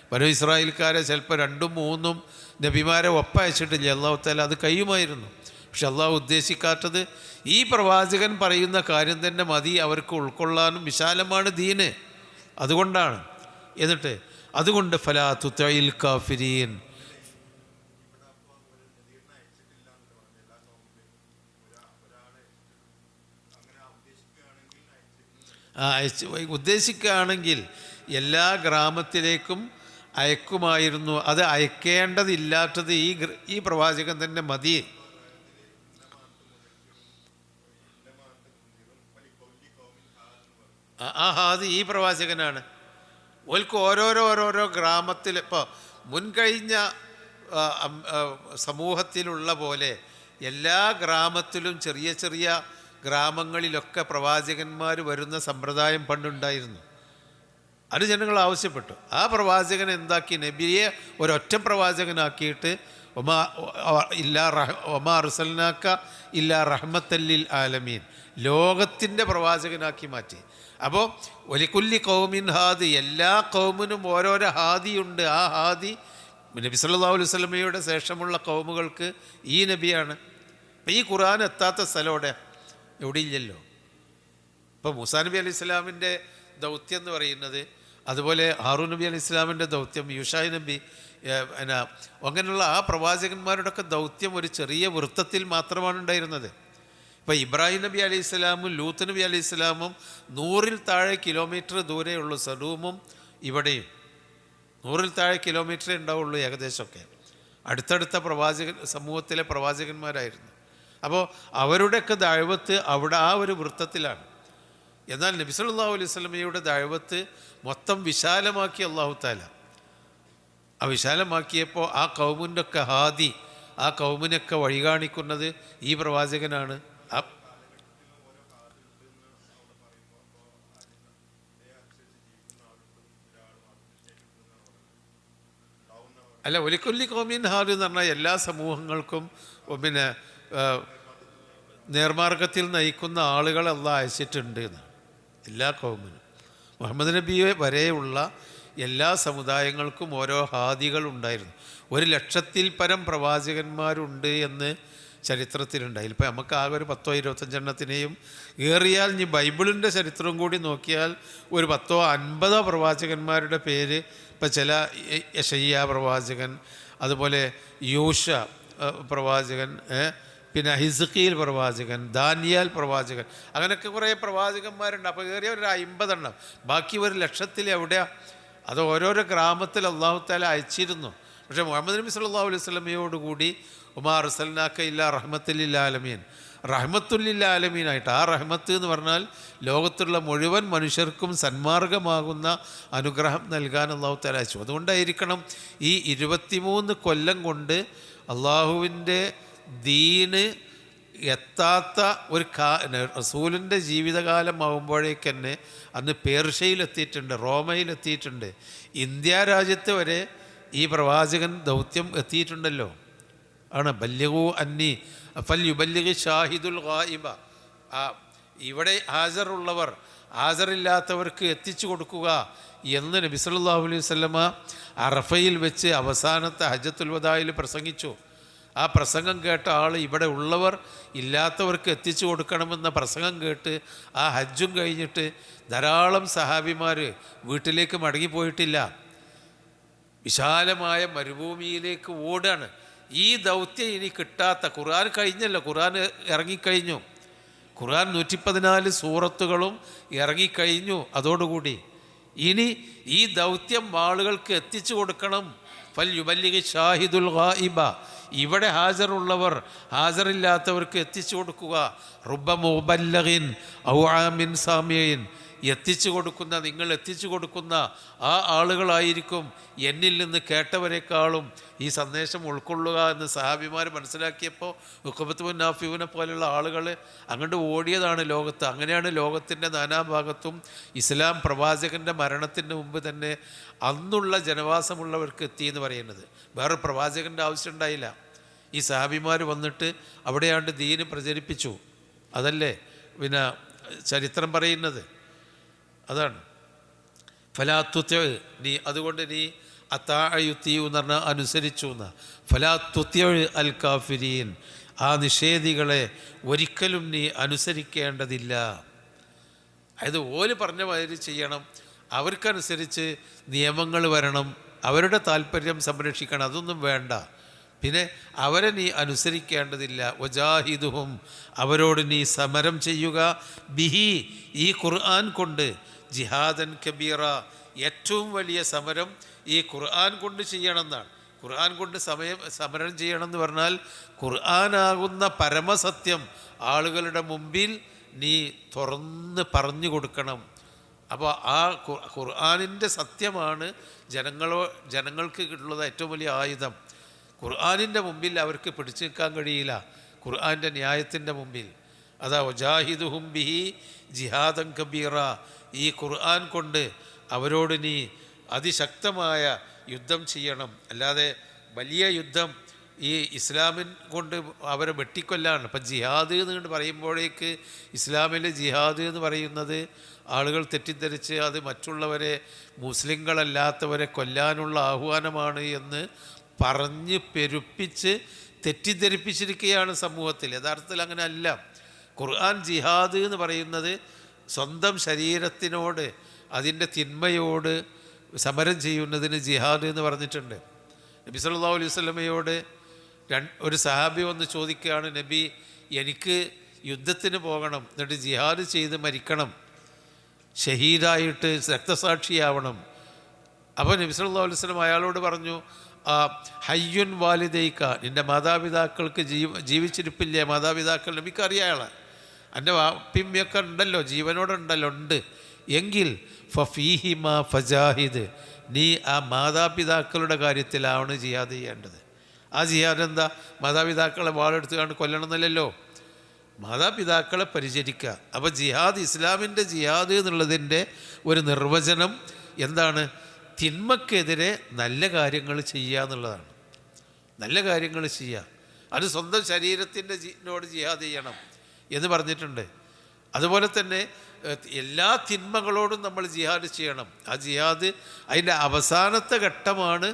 ബനൂ ഇസ്രായേൽക്കാരെ ചിലപ്പോൾ 2-3 നബിമാരെ ഒപ്പയച്ചിട്ടില്ല അള്ളാഹു തആല, അത് കഴിയുമായിരുന്നു. പക്ഷെ അള്ളാഹു ഉദ്ദേശിക്കാത്തത് ഈ പ്രവാചകൻ പറയുന്ന കാര്യം തന്നെ മതി അവർക്ക് ഉൾക്കൊള്ളാനും. വിശാലമാണ് ദീന്, അതുകൊണ്ടാണ്. എന്നിട്ട് അതുകൊണ്ട് ഫലാ തുതഇൽ കാഫിരീൻ, ഉദ്ദേശിക്കുകയാണെങ്കിൽ എല്ലാ ഗ്രാമത്തിലേക്കും അയക്കുമായിരുന്നു. അത് അയക്കേണ്ടതില്ലാത്തത് ഈ പ്രവാചകൻ തന്നെ മതി. ഹാദി ഈ പ്രവാചകനാണ്. ഓൽക്ക് ഓരോരോ ഗ്രാമത്തിൽ, ഇപ്പോൾ മുൻകഴിഞ്ഞ സമൂഹത്തിലുള്ള പോലെ എല്ലാ ഗ്രാമത്തിലും ചെറിയ ചെറിയ ഗ്രാമങ്ങളിലൊക്കെ പ്രവാചകന്മാർ വരുന്ന സമ്പ്രദായം പണ്ടുണ്ടായിരുന്നു. അത് ജനങ്ങൾ ആവശ്യപ്പെട്ടു. ആ പ്രവാചകൻ എന്താക്കി? നബിയെ ഒരൊറ്റ പ്രവാചകനാക്കിയിട്ട് ഒമാ അർസൽനാക്ക ഇല്ലാ റഹ്മത്തല്ലിൽ ആലമീൻ, ലോകത്തിൻ്റെ പ്രവാചകനാക്കി മാറ്റി. അപ്പോൾ വലിക്കുല്ലി ഖൗമിൻ ഹാദി, എല്ലാ ഖൗമിനും ഓരോരോ ഹാദിയുണ്ട്. ആ ഹാദി നബി സല്ലല്ലാഹു അലൈഹി വസല്ലമയുടെ ശേഷമുള്ള ഖൗമുകൾക്ക് ഈ നബിയാണ്. അപ്പം ഈ ഖുർആൻ എത്താത്ത സ്ഥലം എവിടെയില്ലല്ലോ. ഇപ്പോൾ മൂസാ നബി അലൈഹി സ്വലാമിൻ്റെ ദൗത്യം എന്ന് പറയുന്നത്, അതുപോലെ ഹാറൂൻ നബി അലൈഹി സ്വലാമിൻ്റെ ദൗത്യം, യൂഷായ് നബി, അങ്ങനെയുള്ള ആ പ്രവാചകന്മാരുടെയൊക്കെ ദൗത്യം ഒരു ചെറിയ വൃത്തത്തിൽ മാത്രമാണ് ഉണ്ടായിരുന്നത്. ഇപ്പോൾ ഇബ്രാഹിം നബി അലൈഹി സ്വലാമും ലൂത്ത് നബി അലൈഹി സ്വലാമും 100-ൽ താഴെ കിലോമീറ്റർ ദൂരെയുള്ളൂ. സദൂമും ഇവിടെയും 100-ൽ താഴെ കിലോമീറ്ററേ ഉണ്ടാവുള്ളൂ ഏകദേശമൊക്കെ. അടുത്തടുത്ത സമൂഹത്തിലെ പ്രവാചകന്മാരായിരുന്നു. അപ്പോൾ അവരുടെയൊക്കെ ദഅവത്ത് അവിടെ ആ ഒരു വൃത്തത്തിലാണ്. എന്നാൽ നബി സല്ലല്ലാഹു അലൈഹി വസല്ലമയുടെ ദഅവത്ത് മൊത്തം വിശാലമാക്കി അല്ലാഹു തആല. ആ വിശാലമാക്കിയപ്പോൾ ആ ഖൗമിൻ്റെ ഒക്കെ ഹാദി, ആ ഖൗമിനൊക്കെ വഴി കാണിക്കുന്നത് ഈ പ്രവാചകനാണ്. അല്ല, ഒലിക്കൊല്ലി ഖൗമിൻ ഹാദി എന്ന് പറഞ്ഞാൽ എല്ലാ സമൂഹങ്ങൾക്കും പിന്നെ നേർമാർഗത്തിൽ നയിക്കുന്ന ആളുകൾ അല്ലാഹ് അയച്ചിട്ടുണ്ട് എന്നാണ്. എല്ലാ ഖൗമിനും, മുഹമ്മദ് നബിയെ വരെയുള്ള എല്ലാ സമുദായങ്ങൾക്കും ഓരോ ഹാദികൾ ഉണ്ടായിരുന്നു. 1,00,000-ൽ പരം പ്രവാചകന്മാരുണ്ട് എന്ന് ചരിത്രത്തിലുണ്ടായി. ഇപ്പോൾ നമുക്ക് ആകെ ഒരു 10-25 എണ്ണത്തിനെയും ഏറിയാൽ ഇനി ബൈബിളിൻ്റെ ചരിത്രം കൂടി നോക്കിയാൽ ഒരു 10-50 പ്രവാചകന്മാരുടെ പേര്, ഇപ്പം ചില യെശയ്യാ പ്രവാചകൻ, അതുപോലെ യൂഷ പ്രവാചകൻ, പിന്നെ ഹിസ്കീൽ പ്രവാചകൻ, ദാനിയാൽ പ്രവാചകൻ, അങ്ങനെയൊക്കെ കുറേ പ്രവാചകന്മാരുണ്ട്. അപ്പോൾ ഏറിയ ഒരു 50 എണ്ണം. ബാക്കി 1,00,000-ൽ എവിടെയാണ്? അത് ഓരോരോ ഗ്രാമത്തിൽ അല്ലാഹു തആല അയച്ചിരുന്നു. പക്ഷേ മുഹമ്മദ് നബി സല്ലല്ലാഹു അലൈഹി വസല്ലമയോടുകൂടി ഒമാ അർസൽനാക ഇല്ലാ റഹ്മത്തുൽ ആലമീൻ, റഹ്മത്തുൽ ആലമീനായിട്ട്, ആ റഹ്മത്ത് എന്ന് പറഞ്ഞാൽ ലോകത്തുള്ള മുഴുവൻ മനുഷ്യർക്കും സന്മാർഗമാകുന്ന അനുഗ്രഹം നൽകാൻ അല്ലാഹു തആല അയച്ചു. അതുകൊണ്ടായിരിക്കണം ഈ 23 കൊല്ലം കൊണ്ട് അള്ളാഹുവിൻ്റെ ദീന് എത്താത്ത ഒരു റസൂലിൻ്റെ ജീവിതകാലം ആകുമ്പോഴേക്ക് തന്നെ അന്ന് പേർഷ്യയിലെത്തിയിട്ടുണ്ട്, റോമയിലെത്തിയിട്ടുണ്ട്, ഇന്ത്യ രാജ്യത്ത് വരെ ഈ പ്രവാചകൻ ദൗത്യം എത്തിയിട്ടുണ്ടല്ലോ. ആണ് ബല്ലിഗു അന്നി ഫൽ യുബല്ലിഗ് ഷാഹിദുൽ ഗായിബ. ഇവിടെ ഹാജറുള്ളവർ ഹാജറില്ലാത്തവർക്ക് എത്തിച്ചു കൊടുക്കുക എന്ന് നബി സല്ലല്ലാഹു അലൈഹി വസല്ലമ അറഫയിൽ വെച്ച് അവസാനത്തെ ഹജ്ജത്തുൽ വദായിൽ പ്രസംഗിച്ചു. ആ പ്രസംഗം കേട്ട ആൾ ഇവിടെ ഉള്ളവർ ഇല്ലാത്തവർക്ക് എത്തിച്ചു കൊടുക്കണമെന്ന പ്രസംഗം കേട്ട് ആ ഹജ്ജും കഴിഞ്ഞിട്ട് ധാരാളം സഹാബിമാർ വീട്ടിലേക്ക് മടങ്ങിപ്പോയിട്ടില്ല. വിശാലമായ മരുഭൂമിയിലേക്ക് ഓടാണ്. ഈ ദൗത്യം ഇനി കിട്ടാത്ത, ഖുർആൻ കഴിഞ്ഞല്ലോ, ഖുർആൻ ഇറങ്ങിക്കഴിഞ്ഞു, ഖുർആൻ 114 സൂറത്തുകളും ഇറങ്ങിക്കഴിഞ്ഞു. അതോടുകൂടി ഇനി ഈ ദൗത്യം ആളുകൾക്ക് എത്തിച്ചു കൊടുക്കണം. ഫൽ യുബല്ലിഗ് ഷാഹിദുൽ ഗായിബ, ഇവിടെ ഹാജറുള്ളവർ ഹാജറില്ലാത്തവർക്ക് എത്തിച്ചു കൊടുക്കുക. റുബ്ബ മുബല്ലഗിൻ ഔ ആമിൻ സാമിയൻ, എത്തിച്ചു കൊടുക്കുന്ന, നിങ്ങൾ എത്തിച്ചു കൊടുക്കുന്ന ആ ആളുകളായിരിക്കും എന്നിൽ നിന്ന് കേട്ടവരെക്കാളും ഈ സന്ദേശം ഉൾക്കൊള്ളുക എന്ന് സഹാബിമാർ മനസ്സിലാക്കിയപ്പോൾ ഉഖബത്ത് ബിൻ നാഫിനെ പോലെയുള്ള ആളുകൾ അങ്ങോട്ട് ഓടിയതാണ് ലോകത്ത്. അങ്ങനെയാണ് ലോകത്തിൻ്റെ നാനാഭാഗത്തും ഇസ്ലാം പ്രവാചകൻ്റെ മരണത്തിന് മുമ്പ് തന്നെ അന്നുള്ള ജനവാസമുള്ളവർക്ക് എത്തിയെന്ന് പറയുന്നത്. വേറെ പ്രവാചകൻ്റെ ആവശ്യം ഉണ്ടായില്ല. ഈ സഹാബിമാർ വന്നിട്ട് അവിടെയാണ്ട് ദീന് പ്രചരിപ്പിച്ചു. അതല്ലേ പിന്നെ ചരിത്രം പറയുന്നത്. അതാണ് ഫലാത്തുത്യ, നീ അതുകൊണ്ട് നീ അത്തായുത്തിയു എന്ന് പറഞ്ഞാൽ അനുസരിച്ചു എന്ന. ഫലാത്തുത്യ അൽ കാഫിരീൻ, ആ നിഷേധികളെ ഒരിക്കലും നീ അനുസരിക്കേണ്ടതില്ല. അതായത് ഓല് പറഞ്ഞ മാതിരി ചെയ്യണം, അവർക്കനുസരിച്ച് നിയമങ്ങൾ വരണം, അവരുടെ താല്പര്യം സംരക്ഷിക്കണം, അതൊന്നും വേണ്ട. പിന്നെ അവരെ നീ അനുസരിക്കേണ്ടതില്ല. വജാഹിദുഹും, അവരോട് നീ സമരം ചെയ്യുക, ബിഹി, ഈ ഖുർആൻ കൊണ്ട്, ജിഹാദൻ കബീറ, ഏറ്റവും വലിയ സമരം ഈ ഖുർആൻ കൊണ്ട് ചെയ്യണമെന്നാണ്. ഖുർആൻ കൊണ്ട് സമരം ചെയ്യണമെന്ന് പറഞ്ഞാൽ ഖുർആനാകുന്ന പരമസത്യം ആളുകളുടെ മുമ്പിൽ നീ തുറന്ന് പറഞ്ഞു കൊടുക്കണം. അപ്പോൾ ആ ഖുർആനിൻ്റെ സത്യമാണ് ജനങ്ങൾക്ക് ഉള്ളത് ഏറ്റവും വലിയ ആയുധം. ഖുർആനിൻ്റെ മുമ്പിൽ അവർക്ക് പിടിച്ചു നിൽക്കാൻ കഴിയില്ല, ഖുർആൻ്റെ ന്യായത്തിൻ്റെ മുമ്പിൽ. അതാ വജാഹിദുഹും ബിഹി ജിഹാദൻ കബീറ, ഈ ഖുർആൻ കൊണ്ട് അവരോട് നീ അതിശക്തമായ യുദ്ധം ചെയ്യണം. അല്ലാതെ വലിയ യുദ്ധം ഈ ഇസ്ലാമിൻ കൊണ്ട് അവരെ വെട്ടിക്കൊല്ലാണ്. ഇപ്പം ജിഹാദ് എന്ന് പറയുമ്പോഴേക്ക് ഇസ്ലാമിലെ ജിഹാദ് എന്ന് പറയുന്നത് ആളുകൾ തെറ്റിദ്ധരിച്ച് അത് മറ്റുള്ളവരെ, മുസ്ലിങ്ങളല്ലാത്തവരെ കൊല്ലാനുള്ള ആഹ്വാനമാണ് എന്ന് പറഞ്ഞ് പെരുപ്പിച്ച് തെറ്റിദ്ധരിപ്പിച്ചിരിക്കുകയാണ് സമൂഹത്തിൽ. യഥാർത്ഥത്തിൽ അങ്ങനെ അല്ല. ഖുർആൻ ജിഹാദ് എന്ന് പറയുന്നത് സ്വന്തം ശരീരത്തിനോട്, അതിൻ്റെ തിന്മയോട് സമരം ചെയ്യുന്നതിന് ജിഹാദ് എന്ന് പറഞ്ഞിട്ടുണ്ട്. നബി സല്ലല്ലാഹു അലൈഹി വസല്ലമയോട് ഒരു സഹാബി വന്ന് ചോദിക്കുകയാണ്, നബി എനിക്ക് യുദ്ധത്തിന് പോകണം, എന്നിട്ട് ജിഹാദ് ചെയ്ത് മരിക്കണം, ഷഹീദായിട്ട് രക്തസാക്ഷിയാവണം. അപ്പോൾ നബി സല്ലല്ലാഹു അലൈഹി വസല്ലം അയാളോട് പറഞ്ഞു, ഹയ്യുൻ വാലിദൈക, നിൻ്റെ മാതാപിതാക്കൾക്ക് ജീവിച്ചിരിപ്പില്ലേ മാതാപിതാക്കൾ? നബിക്കറിയാളെ, എൻ്റെ വാപ്പിമ്മയൊക്കെ ഉണ്ടല്ലോ, ജീവനോടുണ്ടല്ലോ, ഉണ്ട് എങ്കിൽ ഫഫീഹിമ ഫജാഹിദ്, നീ ആ മാതാപിതാക്കളുടെ കാര്യത്തിലാണ് ജിഹാദ് ചെയ്യേണ്ടത്. ആ ജിഹാദ് എന്താ? മാതാപിതാക്കളെ വാളെടുത്ത് കണ്ട് കൊല്ലണമെന്നല്ലല്ലോ, മാതാപിതാക്കളെ പരിചരിക്കുക. അപ്പോൾ ജിഹാദ്, ഇസ്ലാമിൻ്റെ ജിഹാദ് എന്നുള്ളതിൻ്റെ ഒരു നിർവചനം എന്താണ്? തിന്മക്കെതിരെ നല്ല കാര്യങ്ങൾ ചെയ്യുക എന്നുള്ളതാണ്. നല്ല കാര്യങ്ങൾ ചെയ്യുക, അത് സ്വന്തം ശരീരത്തിൻ്റെ നോട് ജിഹാദ് ചെയ്യണം എന്ന് പറഞ്ഞിട്ടുണ്ട്. അതുപോലെ തന്നെ എല്ലാ തിന്മകളോടും നമ്മൾ ജിഹാദ് ചെയ്യണം. ആ ജിഹാദ് അതിൻ്റെ അവസാനത്തെ ഘട്ടമാണ്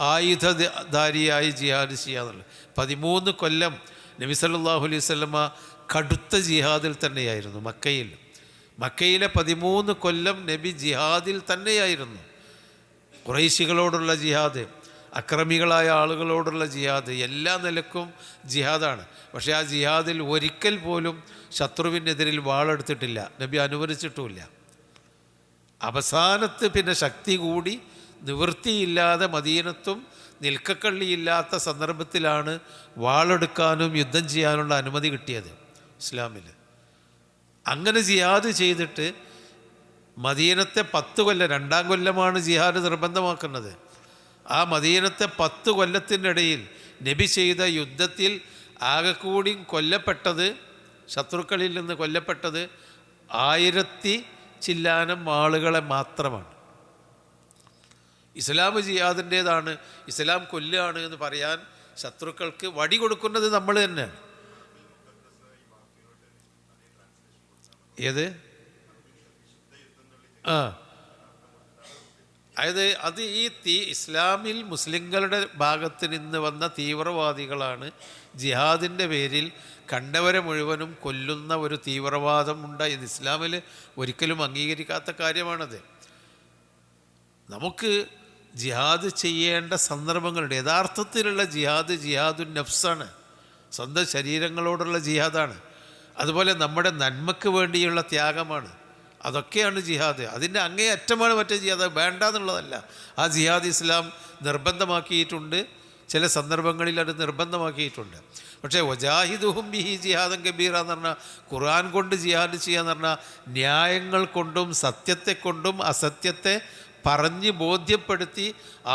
ആയുധധാരിയായി ജിഹാദ് ചെയ്യുക എന്നുള്ളത്. 13 കൊല്ലം നബി സല്ലല്ലാഹു അലൈഹി വസല്ലമ കടുത്ത ജിഹാദിൽ തന്നെയായിരുന്നു. മക്കയിലെ 13 കൊല്ലം നബി ജിഹാദിൽ തന്നെയായിരുന്നു. ഖുറൈശികളോടുള്ള ജിഹാദ്, അക്രമികളായ ആളുകളോടുള്ള ജിഹാദ്, എല്ലാ നിലക്കും ജിഹാദാണ്. പക്ഷേ ആ ജിഹാദിൽ ഒരിക്കൽ പോലും ശത്രുവിനെതിരിൽ വാളെടുത്തിട്ടില്ല, നബി അനുവദിച്ചിട്ടുമില്ല. അവസാനത്ത് പിന്നെ ശക്തി കൂടി നിവൃത്തിയില്ലാതെ മദീനത്തും നിൽക്കക്കള്ളിയില്ലാത്ത സന്ദർഭത്തിലാണ് വാളെടുക്കാനും യുദ്ധം ചെയ്യാനുള്ള അനുമതി കിട്ടിയത് ഇസ്ലാമിൽ. അങ്ങനെ ജിഹാദ് ചെയ്തിട്ട് മദീനത്തെ 10 കൊല്ലം, 2-ാം കൊല്ലമാണ് ജിഹാദ് നിർബന്ധമാക്കുന്നത്. ആ മദീനത്തെ 10 കൊല്ലത്തിനിടയിൽ നബി ചെയ്ത യുദ്ധത്തിൽ ആകെക്കൂടിയും കൊല്ലപ്പെട്ടത്, ശത്രുക്കളിൽ നിന്ന് കൊല്ലപ്പെട്ടത് 1000 ചില്ലാനം ആളുകളെ മാത്രമാണ്. ഇസ്ലാം ജിഹാദിൻ്റേതാണ്, ഇസ്ലാം കൊല്ലുകയാണ് എന്ന് പറയാൻ ശത്രുക്കൾക്ക് വടി കൊടുക്കുന്നത് നമ്മൾ തന്നെയാണ്. ഏത് അതായത് ഈ ഇസ്ലാമിൽ മുസ്ലിങ്ങളുടെ ഭാഗത്ത് നിന്ന് വന്ന തീവ്രവാദികളാണ് ജിഹാദിൻ്റെ പേരിൽ കണ്ടവരെ മുഴുവനും കൊല്ലുന്ന ഒരു തീവ്രവാദം ഉണ്ടായത്. ഇസ്ലാമിൽ ഒരിക്കലും അംഗീകരിക്കാത്ത കാര്യമാണത്. നമുക്ക് ജിഹാദ് ചെയ്യേണ്ട സന്ദർഭങ്ങളുണ്ട്. യഥാർത്ഥത്തിലുള്ള ജിഹാദുൻ നഫ്സാണ്, സ്വന്തം ശരീരങ്ങളോടുള്ള ജിഹാദാണ്. അതുപോലെ നമ്മുടെ നന്മയ്ക്ക് വേണ്ടിയുള്ള ത്യാഗമാണ്. അതൊക്കെയാണ് ജിഹാദ്. അതിൻ്റെ അങ്ങേയറ്റമാണ് മറ്റേ ജിഹാദ്, വേണ്ട എന്നുള്ളതല്ല. ആ ജിഹാദ് ഇസ്ലാം നിർബന്ധമാക്കിയിട്ടുണ്ട്, ചില സന്ദർഭങ്ങളിൽ അത് നിർബന്ധമാക്കിയിട്ടുണ്ട്. പക്ഷേ വജാഹിദുഹും ബിഹി ജിഹാദൻ കബീറ എന്ന് പറഞ്ഞാൽ, ഖുർആൻ കൊണ്ട് ജിഹാദ് ചെയ്യാന്ന് പറഞ്ഞാൽ ന്യായങ്ങൾ കൊണ്ടും സത്യത്തെ കൊണ്ടും അസത്യത്തെ പറഞ്ഞ് ബോധ്യപ്പെടുത്തി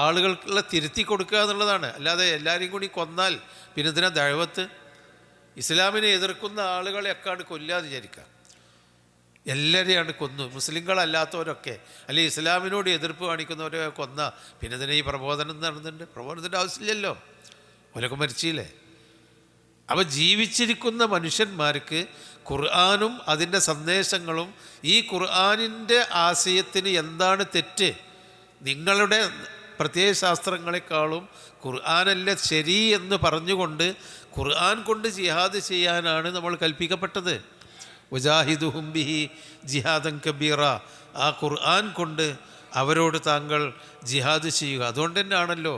ആളുകൾക്കുള്ള തിരുത്തി കൊടുക്കുക എന്നുള്ളതാണ്. അല്ലാതെ എല്ലാവരെയും കൂടി കൊന്നാൽ പിന്നെ ഇതിനെ ദഅവത്ത്. ഇസ്ലാമിനെ എതിർക്കുന്ന ആളുകളെയൊക്കെയാണ് കൊല്ലാതെ വിചാരിക്കുക. എല്ലാവരെയാണ് കൊന്നു, മുസ്ലിങ്ങളല്ലാത്തവരൊക്കെ, അല്ലെങ്കിൽ ഇസ്ലാമിനോട് എതിർപ്പ് കാണിക്കുന്നവരെ കൊന്ന പിന്നെ ഇതിനെ ഈ പ്രബോധനം നടന്നുണ്ട്. പ്രബോധനത്തിൻ്റെ ആവശ്യമില്ലല്ലോ, ഓലൊക്കെ മരിച്ചില്ലേ. അപ്പോൾ ജീവിച്ചിരിക്കുന്ന മനുഷ്യന്മാർക്ക് ഖുർആനും അതിൻ്റെ സന്ദേശങ്ങളും, ഈ ഖുർആനിൻ്റെ ആശയത്തിന് എന്താണ് തെറ്റ്, നിങ്ങളുടെ പ്രത്യയശാസ്ത്രങ്ങളെക്കാളും ഖുർആനല്ല ശരി എന്ന് പറഞ്ഞുകൊണ്ട് ഖുർആൻ കൊണ്ട് ജിഹാദ് ചെയ്യാനാണ് നമ്മൾ കൽപ്പിക്കപ്പെട്ടത്. വജാഹിദുഹും ബിഹി ജിഹാദൻ കബീറ, ആ ഖുർആൻ കൊണ്ട് അവരോട് താങ്കൾ ജിഹാദ് ചെയ്യുക. അതുകൊണ്ട് തന്നെയാണല്ലോ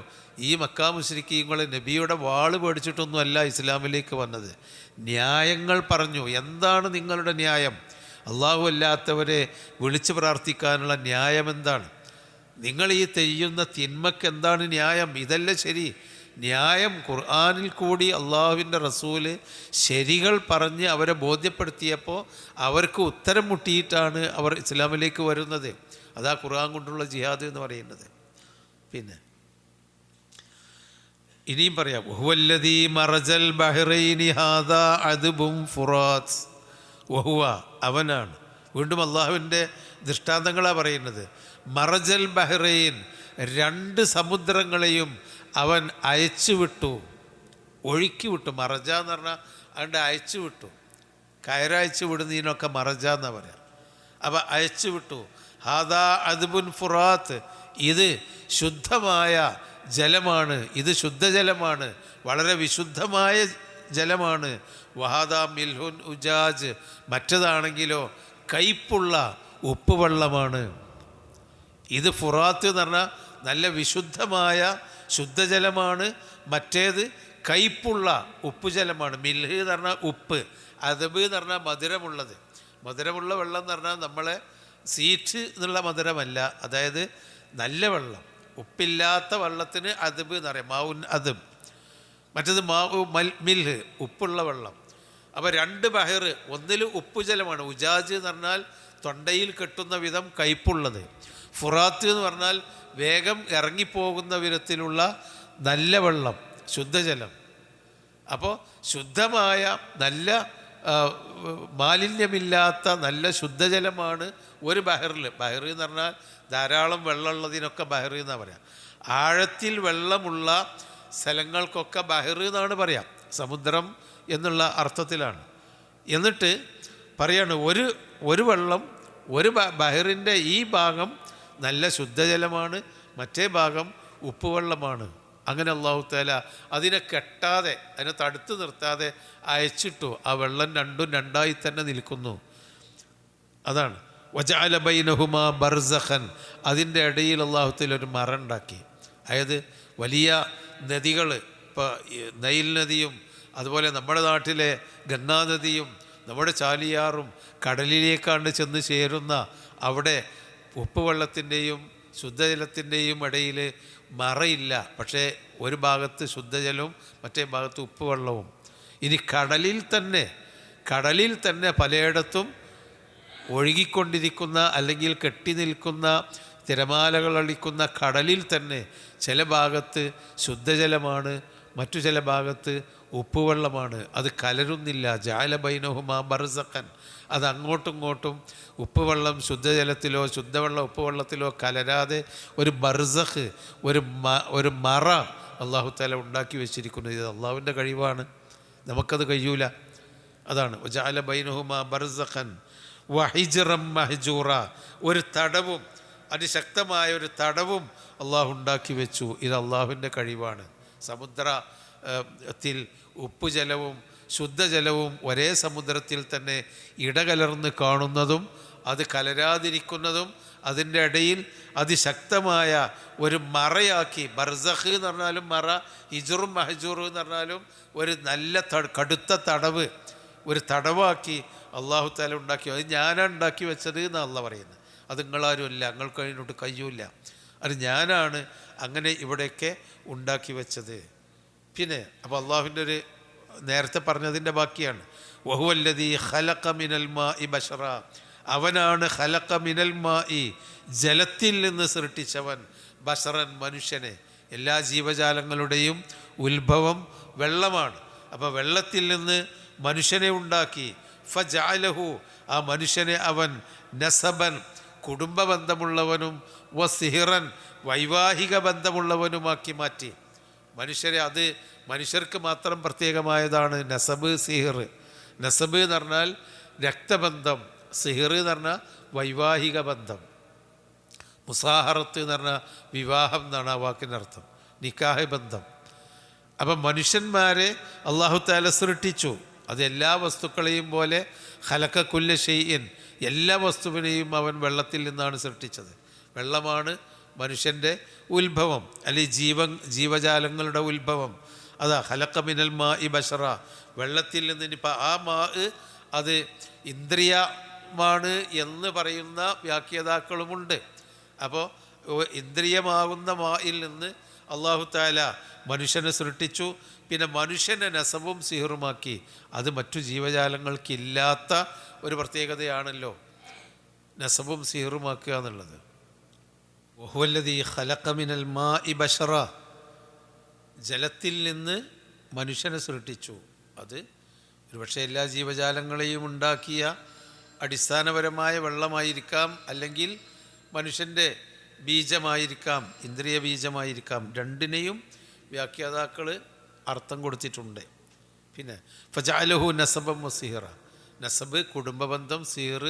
ഈ മക്കാ മുശ്രിക്കീങ്ങൾ നബിയുടെ വാള് പേടിച്ചിട്ടൊന്നുമല്ല ഇസ്ലാമിലേക്ക് വന്നത്. ന്യായങ്ങൾ പറഞ്ഞു. എന്താണ് നിങ്ങളുടെ ന്യായം? അള്ളാഹു അല്ലാത്തവരെ വിളിച്ച് പ്രാർത്ഥിക്കാനുള്ള ന്യായം എന്താണ്? നിങ്ങൾ ഈ ചെയ്യുന്ന തിന്മക്ക് എന്താണ് ന്യായം? ഇതല്ല ശരി. ന്യായം ഖുർആനിൽ കൂടി അള്ളാഹുവിൻ്റെ റസൂല് ശരികൾ പറഞ്ഞ് അവരെ ബോധ്യപ്പെടുത്തിയപ്പോൾ അവർക്ക് ഉത്തരം മുട്ടിയിട്ടാണ് അവർ ഇസ്ലാമിലേക്ക് വരുന്നത്. അതാ ഖുർആൻ കൊണ്ടുള്ള ജിഹാദ് എന്ന് പറയുന്നത്. പിന്നെ ഇനിയും പറയാം, വഹുവല്ലദീ മറജൽ ബഹ്റൈനി ഹാദാ അദ്ബും ഫുറാത്ത്. വഹുവ അവനാണ്. വീണ്ടും അള്ളാഹുവിൻ്റെ ദൃഷ്ടാന്തങ്ങളാണ് പറയുന്നത്. മറജൽ ബഹ്റൈൻ, 2 സമുദ്രങ്ങളെയും അവൻ അയച്ചു വിട്ടു, ഒഴുക്കി വിട്ടു. മറജ എന്ന് പറഞ്ഞാൽ അവൻ്റെ അയച്ചു വിട്ടു. കയറയച്ചു വിടുന്നതിനൊക്കെ മറജ എന്നാണ് പറയാം. അപ്പോൾ അയച്ചു വിട്ടു. ഹാദാ അദ്ബുൻ ഫുറാത്ത്, ഇത് ശുദ്ധമായ ജലമാണ്, ഇത് ശുദ്ധജലമാണ്, വളരെ വിശുദ്ധമായ ജലമാണ്. വഹാദാ മിൽഹുൻ ഉജാജ്, മറ്റതാണെങ്കിലോ കയ്പുള്ള ഉപ്പുവെള്ളമാണ്. ഇത് ഫുറാത്ത് എന്ന് പറഞ്ഞാൽ നല്ല വിശുദ്ധമായ ശുദ്ധജലമാണ്, മറ്റേത് കയ്പുള്ള ഉപ്പുജലമാണ്. മിൽഹ് എന്ന് പറഞ്ഞാൽ ഉപ്പ്, അദബ് എന്ന് പറഞ്ഞാൽ മധുരമുള്ളത്. മധുരമുള്ള വെള്ളം എന്ന് പറഞ്ഞാൽ നമ്മളെ സീറ്റ് എന്നുള്ള മധുരമല്ല, അതായത് നല്ല വെള്ളം. ഉപ്പില്ലാത്ത വെള്ളത്തിന് അദബ് എന്ന് പറയാം, മാവുൻ അദബ്. മറ്റേത് മിൽഹ്, ഉപ്പുള്ള വെള്ളം. അപ്പോൾ 2 ബഹർ, ഒന്നിൽ ഉപ്പുജലമാണ്. ഉജാജ് എന്ന് പറഞ്ഞാൽ തൊണ്ടയിൽ കെട്ടുന്ന വിധം കയ്പുള്ളത്. ഫുറാത്ത് എന്ന് പറഞ്ഞാൽ വേഗം ഇറങ്ങിപ്പോകുന്ന വിധത്തിലുള്ള നല്ല വെള്ളം, ശുദ്ധജലം. അപ്പോൾ ശുദ്ധമായ നല്ല മാലിന്യമില്ലാത്ത നല്ല ശുദ്ധജലമാണ് ഒരു ബഹറിൽ. ബഹർ എന്ന് പറഞ്ഞാൽ ധാരാളം വെള്ളമുള്ളതിനൊക്കെ ബഹർ എന്നാണ് പറയാം. ആഴത്തിൽ വെള്ളമുള്ള സ്ഥലങ്ങൾക്കൊക്കെ ബഹർ എന്നാണ് പറയാം, സമുദ്രം എന്നുള്ള അർത്ഥത്തിലാണ്. എന്നിട്ട് പറയാണ് ഒരു വെള്ളം, ഒരു ബഹറിൻ്റെ ഈ ഭാഗം നല്ല ശുദ്ധജലമാണ്, മറ്റേ ഭാഗം ഉപ്പുവെള്ളമാണ്. അങ്ങനെ അല്ലാഹു തആല അതിനെ കെട്ടാതെ, അതിനെ തടുത്ത് നിർത്താതെ അയച്ചിട്ടു. ആ വെള്ളം രണ്ടും രണ്ടായി തന്നെ നിൽക്കുന്നു. അതാണ് വജഅല ബൈനഹുമാ ബർസഖൻ, അതിൻ്റെ ഇടയിൽ അല്ലാഹു തആല ഒരു മറ ഉണ്ടാക്കി. അതായത് വലിയ നദികൾ, ഇപ്പോൾ നൈൽ നദിയും അതുപോലെ നമ്മുടെ നാട്ടിലെ ഗംഗാ നദിയും നമ്മുടെ ചാലിയാറും കടലിലേക്കാണ്ട് ചെന്ന് ചേരുന്ന അവിടെ ഉപ്പുവെള്ളത്തിൻ്റെയും ശുദ്ധജലത്തിൻ്റെയും ഇടയിൽ മറയില്ല. പക്ഷേ ഒരു ഭാഗത്ത് ശുദ്ധജലവും മറ്റേ ഭാഗത്ത് ഉപ്പുവെള്ളവും. ഇനി കടലിൽ തന്നെ പലയിടത്തും ഒഴുകിക്കൊണ്ടിരിക്കുന്ന അല്ലെങ്കിൽ കെട്ടി നിൽക്കുന്ന തിരമാലകൾ അടിക്കുന്ന കടലിൽ തന്നെ ചില ഭാഗത്ത് ശുദ്ധജലമാണ്, മറ്റു ചില ഭാഗത്ത് ഉപ്പുവെള്ളമാണ്, അത് കലരുന്നില്ല. ജഅല ബൈനഹുമാ ബർസഖൻ, അത് അങ്ങോട്ടും ഇങ്ങോട്ടും ഉപ്പുവെള്ളം ശുദ്ധജലത്തിലോ ശുദ്ധവെള്ളം ഉപ്പുവെള്ളത്തിലോ കലരാതെ ഒരു ബർസഖ്, ഒരു മറ അല്ലാഹു തആല ഉണ്ടാക്കി വെച്ചിരിക്കുന്നു. ഇത് അള്ളാഹുവിൻ്റെ കഴിവാണ്, നമുക്കത് കഴിയൂല. അതാണ് വജഅല ബൈനഹുമാ ബർസഖൻ വഹിജ്റൻ മഹ്ജൂറ, ഒരു തടവും, അതിശക്തമായ ഒരു തടവും അള്ളാഹു ഉണ്ടാക്കി വെച്ചു. ഇത് അള്ളാഹുവിൻ്റെ കഴിവാണ്. സമുദ്രത്തിൽ ഉപ്പുജലവും ശുദ്ധജലവും ഒരേ സമുദ്രത്തിൽ തന്നെ ഇടകലർന്ന് കാണുന്നതും അത് കലരാതിരിക്കുന്നതും അതിൻ്റെ ഇടയിൽ അതിശക്തമായ ഒരു മറയാക്കി, ബർസഖ് എന്ന് പറഞ്ഞാലും മറ, ഹിജ്റും മഹ്ജൂറും എന്ന് പറഞ്ഞാലും ഒരു നല്ല കടുത്ത തടവ്, ഒരു തടവാക്കി അള്ളാഹു തആല ഉണ്ടാക്കി. അത് ഞാനാണ് ഉണ്ടാക്കി വെച്ചത് എന്നാണ് അള്ളാഹ് പറയുന്നത്. അത് നിങ്ങളാരും അല്ല, നിങ്ങൾക്ക് അതിനോട്ട് കഴിയൂല, അത് ഞാനാണ് അങ്ങനെ ഇവിടെയൊക്കെ ഉണ്ടാക്കി വെച്ചത്. പിന്നെ അപ്പോൾ അള്ളാഹുവിൻ്റെ ഒരു നേരത്തെ പറഞ്ഞതിൻ്റെ ബാക്കിയാണ്. വഹുവല്ലദീ ഖലഖ മിനൽ മാഇ ബശറ, അവനാണ് ഖലഖ മിനൽ മാഇ, ജലത്തിൽ നിന്ന് സൃഷ്ടിച്ചവൻ, ബശറൻ, മനുഷ്യനെ. എല്ലാ ജീവജാലങ്ങളുടെയും ഉത്ഭവം വെള്ളമാണ്. അപ്പോൾ വെള്ളത്തിൽ നിന്ന് മനുഷ്യനെ ഉണ്ടാക്കി. ഫജഅലഹു, ആ മനുഷ്യനെ അവൻ നസബൻ, കുടുംബ ബന്ധമുള്ളവനും, വസിഹിറൻ, വൈവാഹിക ബന്ധമുള്ളവനുമാക്കി മാറ്റി. മനുഷ്യരെ, അത് മനുഷ്യർക്ക് മാത്രം പ്രത്യേകമായതാണ് നസബ്, സിഹിർ. നസബ് എന്ന് പറഞ്ഞാൽ രക്തബന്ധം, സിഹിർ എന്ന് പറഞ്ഞാൽ വൈവാഹിക ബന്ധം, മുസാഹറത്ത് എന്ന് പറഞ്ഞാൽ വിവാഹം എന്നാണ് ആ വാക്കിനർത്ഥം, നിക്കാഹ് ബന്ധം. അപ്പം മനുഷ്യന്മാരെ അല്ലാഹു തആല സൃഷ്ടിച്ചു. അത് എല്ലാ വസ്തുക്കളെയും പോലെ ഖലഖ കുല്ല ഷൈഇൻ, എല്ലാ വസ്തുവിനെയും അവൻ വെള്ളത്തിൽ നിന്നാണ് സൃഷ്ടിച്ചത്. വെള്ളമാണ് മനുഷ്യൻ്റെ ഉത്ഭവം, അല്ലെങ്കിൽ ജീവജാലങ്ങളുടെ ഉത്ഭവം. അതാ ഖലഖ മിനൽ മാഇ ബശറ, വെള്ളത്തിൽ നിന്ന്. ഇനിയിപ്പോൾ ആ മാ അത് ഇന്ദ്രിയമാണ് എന്ന് പറയുന്ന വ്യാഖ്യാതാക്കളുമുണ്ട്. അപ്പോൾ ഇന്ദ്രിയമാകുന്ന മായിൽ നിന്ന് അല്ലാഹു തആല മനുഷ്യനെ സൃഷ്ടിച്ചു. പിന്നെ മനുഷ്യനെ നസബും സിഹറുമാക്കി. അത് മറ്റു ജീവജാലങ്ങൾക്കില്ലാത്ത ഒരു പ്രത്യേകതയാണല്ലോ നസബും സിഹറുമാക്കുക എന്നുള്ളത്. വഹുവല്ലദീ ഖലഖ മിനൽ മാഇ ബശറ, ജലത്തിൽ നിന്ന് മനുഷ്യനെ സൃഷ്ടിച്ചു. അത് ഒരുപക്ഷെ എല്ലാ ജീവജാലങ്ങളെയും ഉണ്ടാക്കിയ അടിസ്ഥാനപരമായ വെള്ളമായിരിക്കാം, അല്ലെങ്കിൽ മനുഷ്യൻ്റെ ബീജമായിരിക്കാം, ഇന്ദ്രിയ ബീജമായിരിക്കാം. രണ്ടിനെയും വ്യാഖ്യാതാക്കൾ അർത്ഥം കൊടുത്തിട്ടുണ്ട്. പിന്നെ ഫജഅലഹു നസബൻ വസിഹിറ, നസബ് കുടുംബബന്ധം, സിഹിർ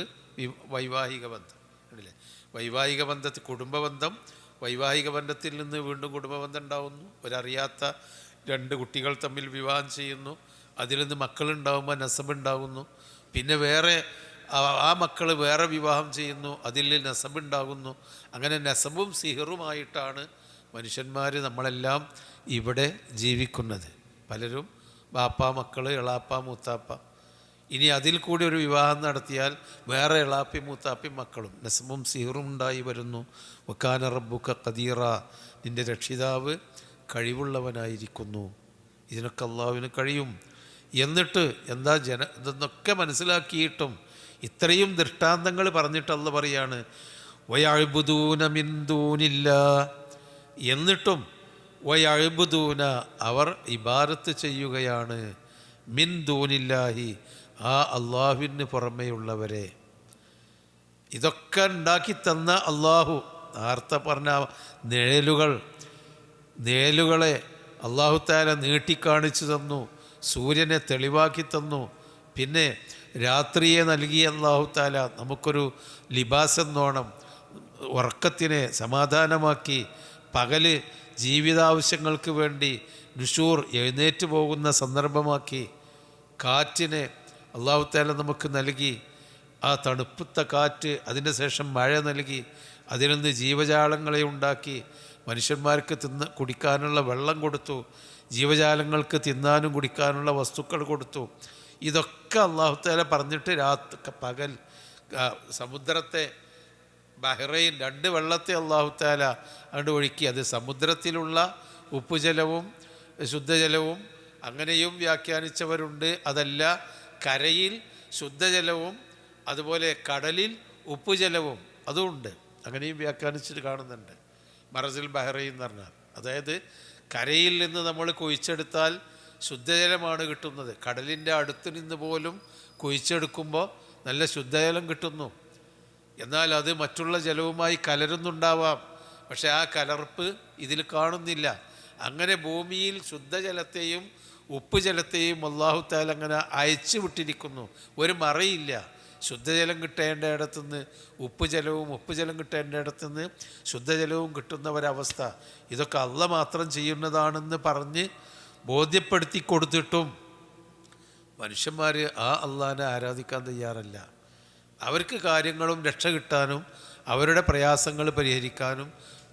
വൈവാഹിക ബന്ധം. കണ്ടില്ലേ, വൈവാഹിക ബന്ധത്തിൽ കുടുംബബന്ധം, വൈവാഹിക ബന്ധത്തിൽ നിന്ന് വീണ്ടും കുടുംബബന്ധം ഉണ്ടാകുന്നു. ഒരറിയാത്ത രണ്ട് കുട്ടികൾ തമ്മിൽ വിവാഹം ചെയ്യുന്നു, അതിൽ നിന്ന് മക്കളുണ്ടാകുമ്പോൾ നസബ് ഉണ്ടാകുന്നു. പിന്നെ വേറെ ആ മക്കൾ വേറെ വിവാഹം ചെയ്യുന്നു, അതിൽ നസബ് ഉണ്ടാകുന്നു. അങ്ങനെ നസബും സിഹിറുമായിട്ടാണ് മനുഷ്യന്മാർ നമ്മളെല്ലാം ഇവിടെ ജീവിക്കുന്നത്. പലരും ബാപ്പ, മക്കൾ, എളാപ്പ, മൂത്താപ്പ. ഇനി അതിൽ കൂടി ഒരു വിവാഹം നടത്തിയാൽ വേറെ എളാപ്പി, മൂത്താപ്പി, മക്കളും. നസബും സിഹിറും ഉണ്ടായി വരുന്നു. വക്കാന റബ്ബുക ഖദീറ, നിൻ്റെ രക്ഷിതാവ് കഴിവുള്ളവനായിരിക്കുന്നു. ഇതിനൊക്കെ അള്ളാഹുവിന് കഴിയും. എന്നിട്ട് എന്താ ഇതെന്നൊക്കെ മനസ്സിലാക്കിയിട്ടും ഇത്രയും ദൃഷ്ടാന്തങ്ങൾ പറഞ്ഞിട്ട് അല്ലാഹ് പറയാണ് വയഅ്ബുദൂന മിൻ ദൂനില്ലാഹ്, എന്നിട്ടും വയഅ്ബുദൂന, അവർ ഇബാദത്ത് ചെയ്യുകയാണ്, മിൻ ദൂനില്ലാഹി, ആ അള്ളാഹുവിന് പുറമേയുള്ളവരെ. ഇതൊക്കെ ഉണ്ടാക്കി തന്ന അള്ളാഹു, നേരത്തെ പറഞ്ഞ നിഴലുകളെ അല്ലാഹു തആല നീട്ടിക്കാണിച്ചു തന്നു, സൂര്യനെ തെളിവാക്കി തന്നു. പിന്നെ രാത്രിയെ നൽകിയ അല്ലാഹു തആല നമുക്കൊരു ലിബാസെന്നോണം ഉറക്കത്തിനെ സമാധാനമാക്കി, പകല് ജീവിതാവശ്യങ്ങൾക്ക് വേണ്ടി നുഷൂർ എഴുന്നേറ്റ് പോകുന്ന സന്ദർഭമാക്കി, കാറ്റിനെ അല്ലാഹു തആല നമുക്ക് നൽകി, ആ തണുപ്പത്ത കാറ്റ്, അതിന് ശേഷം മഴ നൽകി, അതിൽ നിന്ന് ജീവജാലങ്ങളെ ഉണ്ടാക്കി, മനുഷ്യന്മാർക്ക് കുടിക്കാനുള്ള വെള്ളം കൊടുത്തു, ജീവജാലങ്ങൾക്ക് തിന്നാനും കുടിക്കാനുള്ള വസ്തുക്കൾ കൊടുത്തു. ഇതൊക്കെ അല്ലാഹു തആല പറഞ്ഞിട്ട് പകൽ സമുദ്രത്തെ, ബഹ്റൈൻ, രണ്ട് വെള്ളത്തെ അല്ലാഹു തആല അങ്ങോട്ട് ഒഴുക്കി. അത് സമുദ്രത്തിലുള്ള ഉപ്പുജലവും ശുദ്ധജലവും അങ്ങനെയും വ്യാഖ്യാനിച്ചവരുണ്ട്. അതല്ല, കരയിൽ ശുദ്ധജലവും അതുപോലെ കടലിൽ ഉപ്പുജലവും അതുമുണ്ട്, അങ്ങനെയും വ്യാഖ്യാനിച്ചിട്ട് കാണുന്നുണ്ട്. മറസിൽ ബഹ്റൈൻ എന്ന് പറഞ്ഞാൽ, അതായത് കരയിൽ നിന്ന് നമ്മൾ കുഴിച്ചെടുത്താൽ ശുദ്ധജലമാണ് കിട്ടുന്നത്. കടലിൻ്റെ അടുത്ത് നിന്ന് പോലും കുഴിച്ചെടുക്കുമ്പോൾ നല്ല ശുദ്ധജലം കിട്ടുന്നു. എന്നാൽ അത് മറ്റുള്ള ജലവുമായി കലരുന്നുണ്ടാവാം, പക്ഷെ ആ കലർപ്പ് ഇതിൽ കാണുന്നില്ല. അങ്ങനെ ഭൂമിയിൽ ശുദ്ധജലത്തെയും ഉപ്പ് ജലത്തെയും അല്ലാഹു തആല അങ്ങനെ അയച്ചു വിട്ടിരിക്കുന്നു. ഒരു മറയില്ല. ശുദ്ധജലം കിട്ടേണ്ട ഇടത്തുനിന്ന് ഉപ്പ് ജലം കിട്ടേണ്ട ഇടത്തുനിന്ന് ശുദ്ധജലവും കിട്ടുന്ന ഒരവസ്ഥ. ഇതൊക്കെ അള്ളാഹ് മാത്രം ചെയ്യുന്നതാണെന്ന് പറഞ്ഞ് ബോധ്യപ്പെടുത്തി കൊടുത്തിട്ടും മനുഷ്യന്മാർ ആ അള്ളാഹിനെ ആരാധിക്കാൻ തയ്യാറല്ല. അവർക്ക് കാര്യങ്ങളും രക്ഷ കിട്ടാനും അവരുടെ പ്രയാസങ്ങൾ പരിഹരിക്കാനും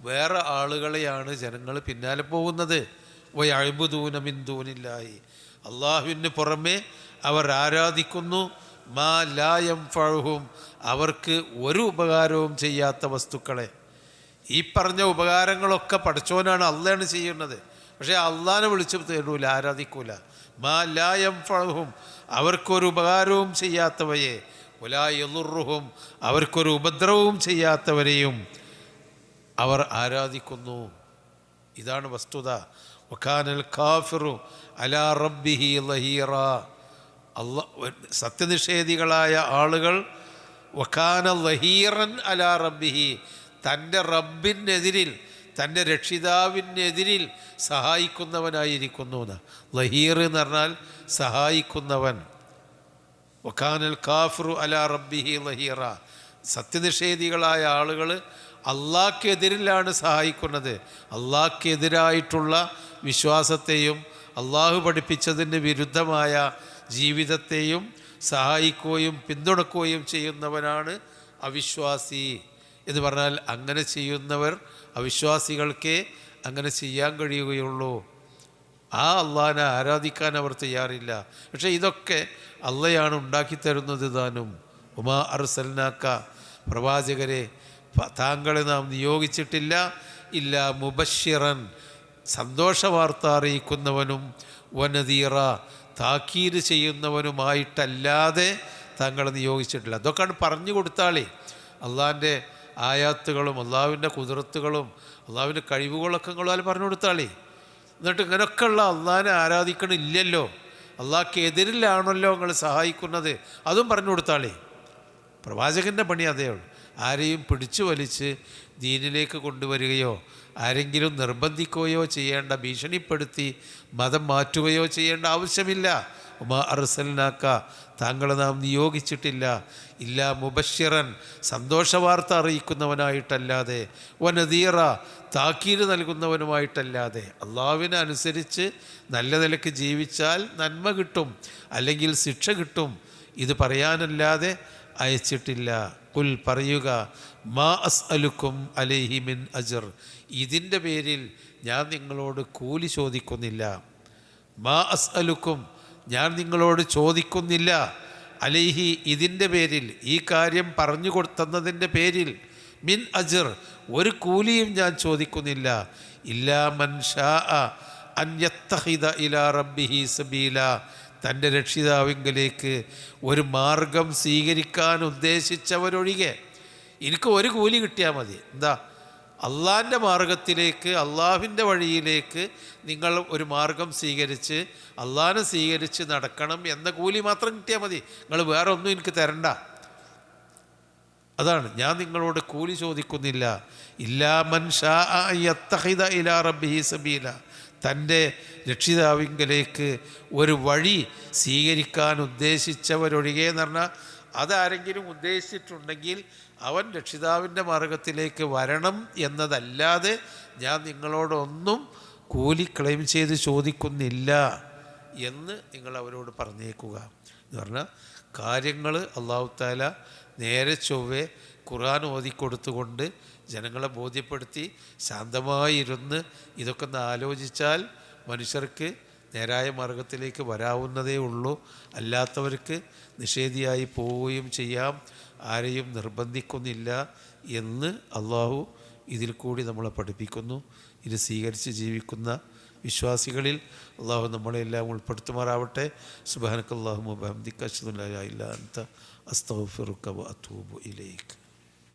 വേറെ ആളുകളെയാണ് ജനങ്ങൾ പിന്നാലെ പോകുന്നത്. വയഅ്ബുദൂന മിൻ ദൂനില്ലാഹി, അള്ളാഹുവിന് പുറമെ അവർ ആരാധിക്കുന്നു മാ ലാ യൻഫഉഹും, അവർക്ക് ഒരു ഉപകാരവും ചെയ്യാത്ത വസ്തുക്കളെ. ഈ പറഞ്ഞ ഉപകാരങ്ങളൊക്കെ പടച്ചോനാണ്, അള്ളാഹാണ് ചെയ്യുന്നത്. പക്ഷേ അള്ളാഹിനെ വിളിച്ചു തരൂല, ആരാധിക്കൂല. മാ ലാ യൻഫഉഹും, അവർക്കൊരു ഉപകാരവും ചെയ്യാത്തവയെ, വലാ യളുറുഹും, അവർക്കൊരു ഉപദ്രവവും ചെയ്യാത്തവരെയും അവർ ആരാധിക്കുന്നു. ഇതാണ് വസ്തുത. വകാനൽ കാഫിറു അലാ റബ്ബിഹി ലഹീറ, സത്യനിഷേധികളായ ആളുകൾ വകാന ലഹീറൻ അലാ റബ്ബിഹി, തൻ്റെ റബ്ബിനെതിരിൽ, തൻ്റെ രക്ഷിതാവിനെതിരിൽ സഹായിക്കുന്നവനായിരിക്കുന്നു. ലഹീർ എന്ന് പറഞ്ഞാൽ സഹായിക്കുന്നവൻ. വകാനൽ കാഫിറു അലാ റബ്ബിഹി ലഹീറ, സത്യനിഷേധികളായ ആളുകൾ അള്ളാഹ്ക്കെതിരിലാണ് സഹായിക്കുന്നത്. അള്ളാഹ്ക്കെതിരായിട്ടുള്ള വിശ്വാസത്തെയും അള്ളാഹു പഠിപ്പിച്ചതിന് വിരുദ്ധമായ ജീവിതത്തെയും സഹായിക്കുകയും പിന്തുണക്കുകയും ചെയ്യുന്നവനാണ് അവിശ്വാസി എന്ന് പറഞ്ഞാൽ. അങ്ങനെ ചെയ്യുന്നവർ, അവിശ്വാസികൾക്കേ അങ്ങനെ ചെയ്യാൻ കഴിയുകയുള്ളൂ. ആ അള്ളാഹിനെ ആരാധിക്കാൻ അവർ തയ്യാറില്ല. പക്ഷേ ഇതൊക്കെ അള്ളയാണ് ഉണ്ടാക്കിത്തരുന്നത് താനും. ഉമാ അർസൽനാക്ക, പ്രവാചകരെ താങ്കളെ നാം നിയോഗിച്ചിട്ടില്ല ഇല്ല മുബശ്ശിറൻ, സന്തോഷവാർത്ത അറിയിക്കുന്നവനും വനദീറ, താക്കീത് ചെയ്യുന്നവനുമായിട്ടല്ലാതെ താങ്കളെ നിയോഗിച്ചിട്ടില്ല. അതൊക്കെയാണ് പറഞ്ഞു കൊടുത്താളേ. അള്ളാഹിൻ്റെ ആയാത്തുകളും അള്ളാഹുവിൻ്റെ കുതിരത്തുകളും അള്ളാഹുവിൻ്റെ കഴിവുകളൊക്കെ നിങ്ങളാൽ പറഞ്ഞു കൊടുത്താളേ. എന്നിട്ട് ഇങ്ങനെയൊക്കെയുള്ള അള്ളാഹിനെ ആരാധിക്കണില്ലല്ലോ, അള്ളാഹ്ക്കെതിരിലാണല്ലോ നിങ്ങൾ സഹായിക്കുന്നത്, അതും പറഞ്ഞു കൊടുത്താളേ. പ്രവാചകൻ്റെ പണി അതേ ഉള്ളൂ. ആരെയും പിടിച്ചു വലിച്ച് ദീനിലേക്ക് കൊണ്ടുവരികയോ ആരെങ്കിലും നിർബന്ധിക്കുകയോ ചെയ്യേണ്ട, ഭീഷണിപ്പെടുത്തി മതം മാറ്റുകയോ ചെയ്യേണ്ട ആവശ്യമില്ല. ഉമാ അർസൽനാക്ക, താങ്കളെ നാം നിയോഗിച്ചിട്ടില്ല ഇല്ലാ മുബശ്ശിറൻ, സന്തോഷവാർത്ത അറിയിക്കുന്നവനായിട്ടല്ലാതെ, വനദീറ, താക്കീത് നൽകുന്നവനുമായിട്ടല്ലാതെ. അള്ളാഹുവിനെ അനുസരിച്ച് നല്ല നിലയ്ക്ക് ജീവിച്ചാൽ നന്മ കിട്ടും, അല്ലെങ്കിൽ ശിക്ഷ കിട്ടും, ഇത് പറയാനല്ലാതെ അയച്ചിട്ടില്ല. ഖുൽ, പറയുക, മാ അസ്അലുക്കും അലൈഹി മിൻ അജ്ർ, ഇതിൻ്റെ പേരിൽ ഞാൻ നിങ്ങളോട് കൂലി ചോദിക്കുന്നില്ല. മാ അസ്അലുക്കും, ഞാൻ നിങ്ങളോട് ചോദിക്കുന്നില്ല. അലൈഹി, ഇതിൻ്റെ പേരിൽ, ഈ കാര്യം പറഞ്ഞു തന്നതിൻ്റെ പേരിൽ, മിൻ അജ്ർ, ഒരു കൂലിയും ഞാൻ ചോദിക്കുന്നില്ല. ഇല്ലാ മൻ ശാഅ അൻ യത്തഖിദ ഇലാ റബ്ബിഹി സബീല, തൻ്റെ രക്ഷിതാവിങ്കലേക്ക് ഒരു മാർഗം സ്വീകരിക്കാൻ ഉദ്ദേശിച്ചവരൊഴികെ. എനിക്ക് ഒരു കൂലി കിട്ടിയാൽ മതി. എന്താ? അള്ളാഹിൻ്റെ മാർഗത്തിലേക്ക്, അള്ളാഹുവിൻ്റെ വഴിയിലേക്ക് നിങ്ങൾ ഒരു മാർഗം സ്വീകരിച്ച് അള്ളാഹിനെ സ്വീകരിച്ച് നടക്കണം എന്ന കൂലി മാത്രം കിട്ടിയാൽ മതി. നിങ്ങൾ വേറെ ഒന്നും എനിക്ക് തരണ്ട. അതാണ്, ഞാൻ നിങ്ങളോട് കൂലി ചോദിക്കുന്നില്ല. ഇല്ലാ മൻ ശാഅ അൻ യത്തഖിദ ഇലാ റബ്ബിഹി സബീല, തൻ്റെ രക്ഷിതാവിങ്കലേക്ക് ഒരു വഴി സ്വീകരിക്കാൻ ഉദ്ദേശിച്ചവരൊഴികെ എന്ന് പറഞ്ഞാൽ, അതാരെങ്കിലും ഉദ്ദേശിച്ചിട്ടുണ്ടെങ്കിൽ അവൻ രക്ഷിതാവിൻ്റെ മാർഗത്തിലേക്ക് വരണം എന്നതല്ലാതെ ഞാൻ നിങ്ങളോടൊന്നും കൂലി ക്ലെയിം ചെയ്ത് ചോദിക്കുന്നില്ല എന്ന് നിങ്ങൾ അവരോട് പറഞ്ഞേക്കുക എന്ന് പറഞ്ഞാൽ, കാര്യങ്ങൾ അല്ലാഹു തആല നേരെ ചൊവ്വേ ഖുർആൻ ഓതിക്കൊടുത്തുകൊണ്ട് ജനങ്ങളെ ബോധ്യപ്പെടുത്തി ശാന്തമായിരുന്ന് ഇതൊക്കെ ഒന്ന് ആലോചിച്ചാൽ മനുഷ്യർക്ക് നേരായ മാർഗത്തിലേക്ക് വരാവുന്നതേ ഉള്ളൂ. അല്ലാത്തവർക്ക് നിഷേധിയായി പോവുകയും ചെയ്യാം. ആരെയും നിർബന്ധിക്കുന്നില്ല എന്ന് അള്ളാഹു ഇതിൽ കൂടി നമ്മളെ പഠിപ്പിക്കുന്നു. ഇത് സ്വീകരിച്ച് ജീവിക്കുന്ന വിശ്വാസികളിൽ അള്ളാഹു നമ്മളെല്ലാം ഉൾപ്പെടുത്തുമാറാവട്ടെ. സുബ്ഹാനക്കല്ലാഹുമ്മ വബിഹംദിക അശ്ഹദു അല്ലാ ഇലാഹ ഇല്ല അൻത അസ്തഗ്ഫിറുക വഅതൂബു ഇലൈക്.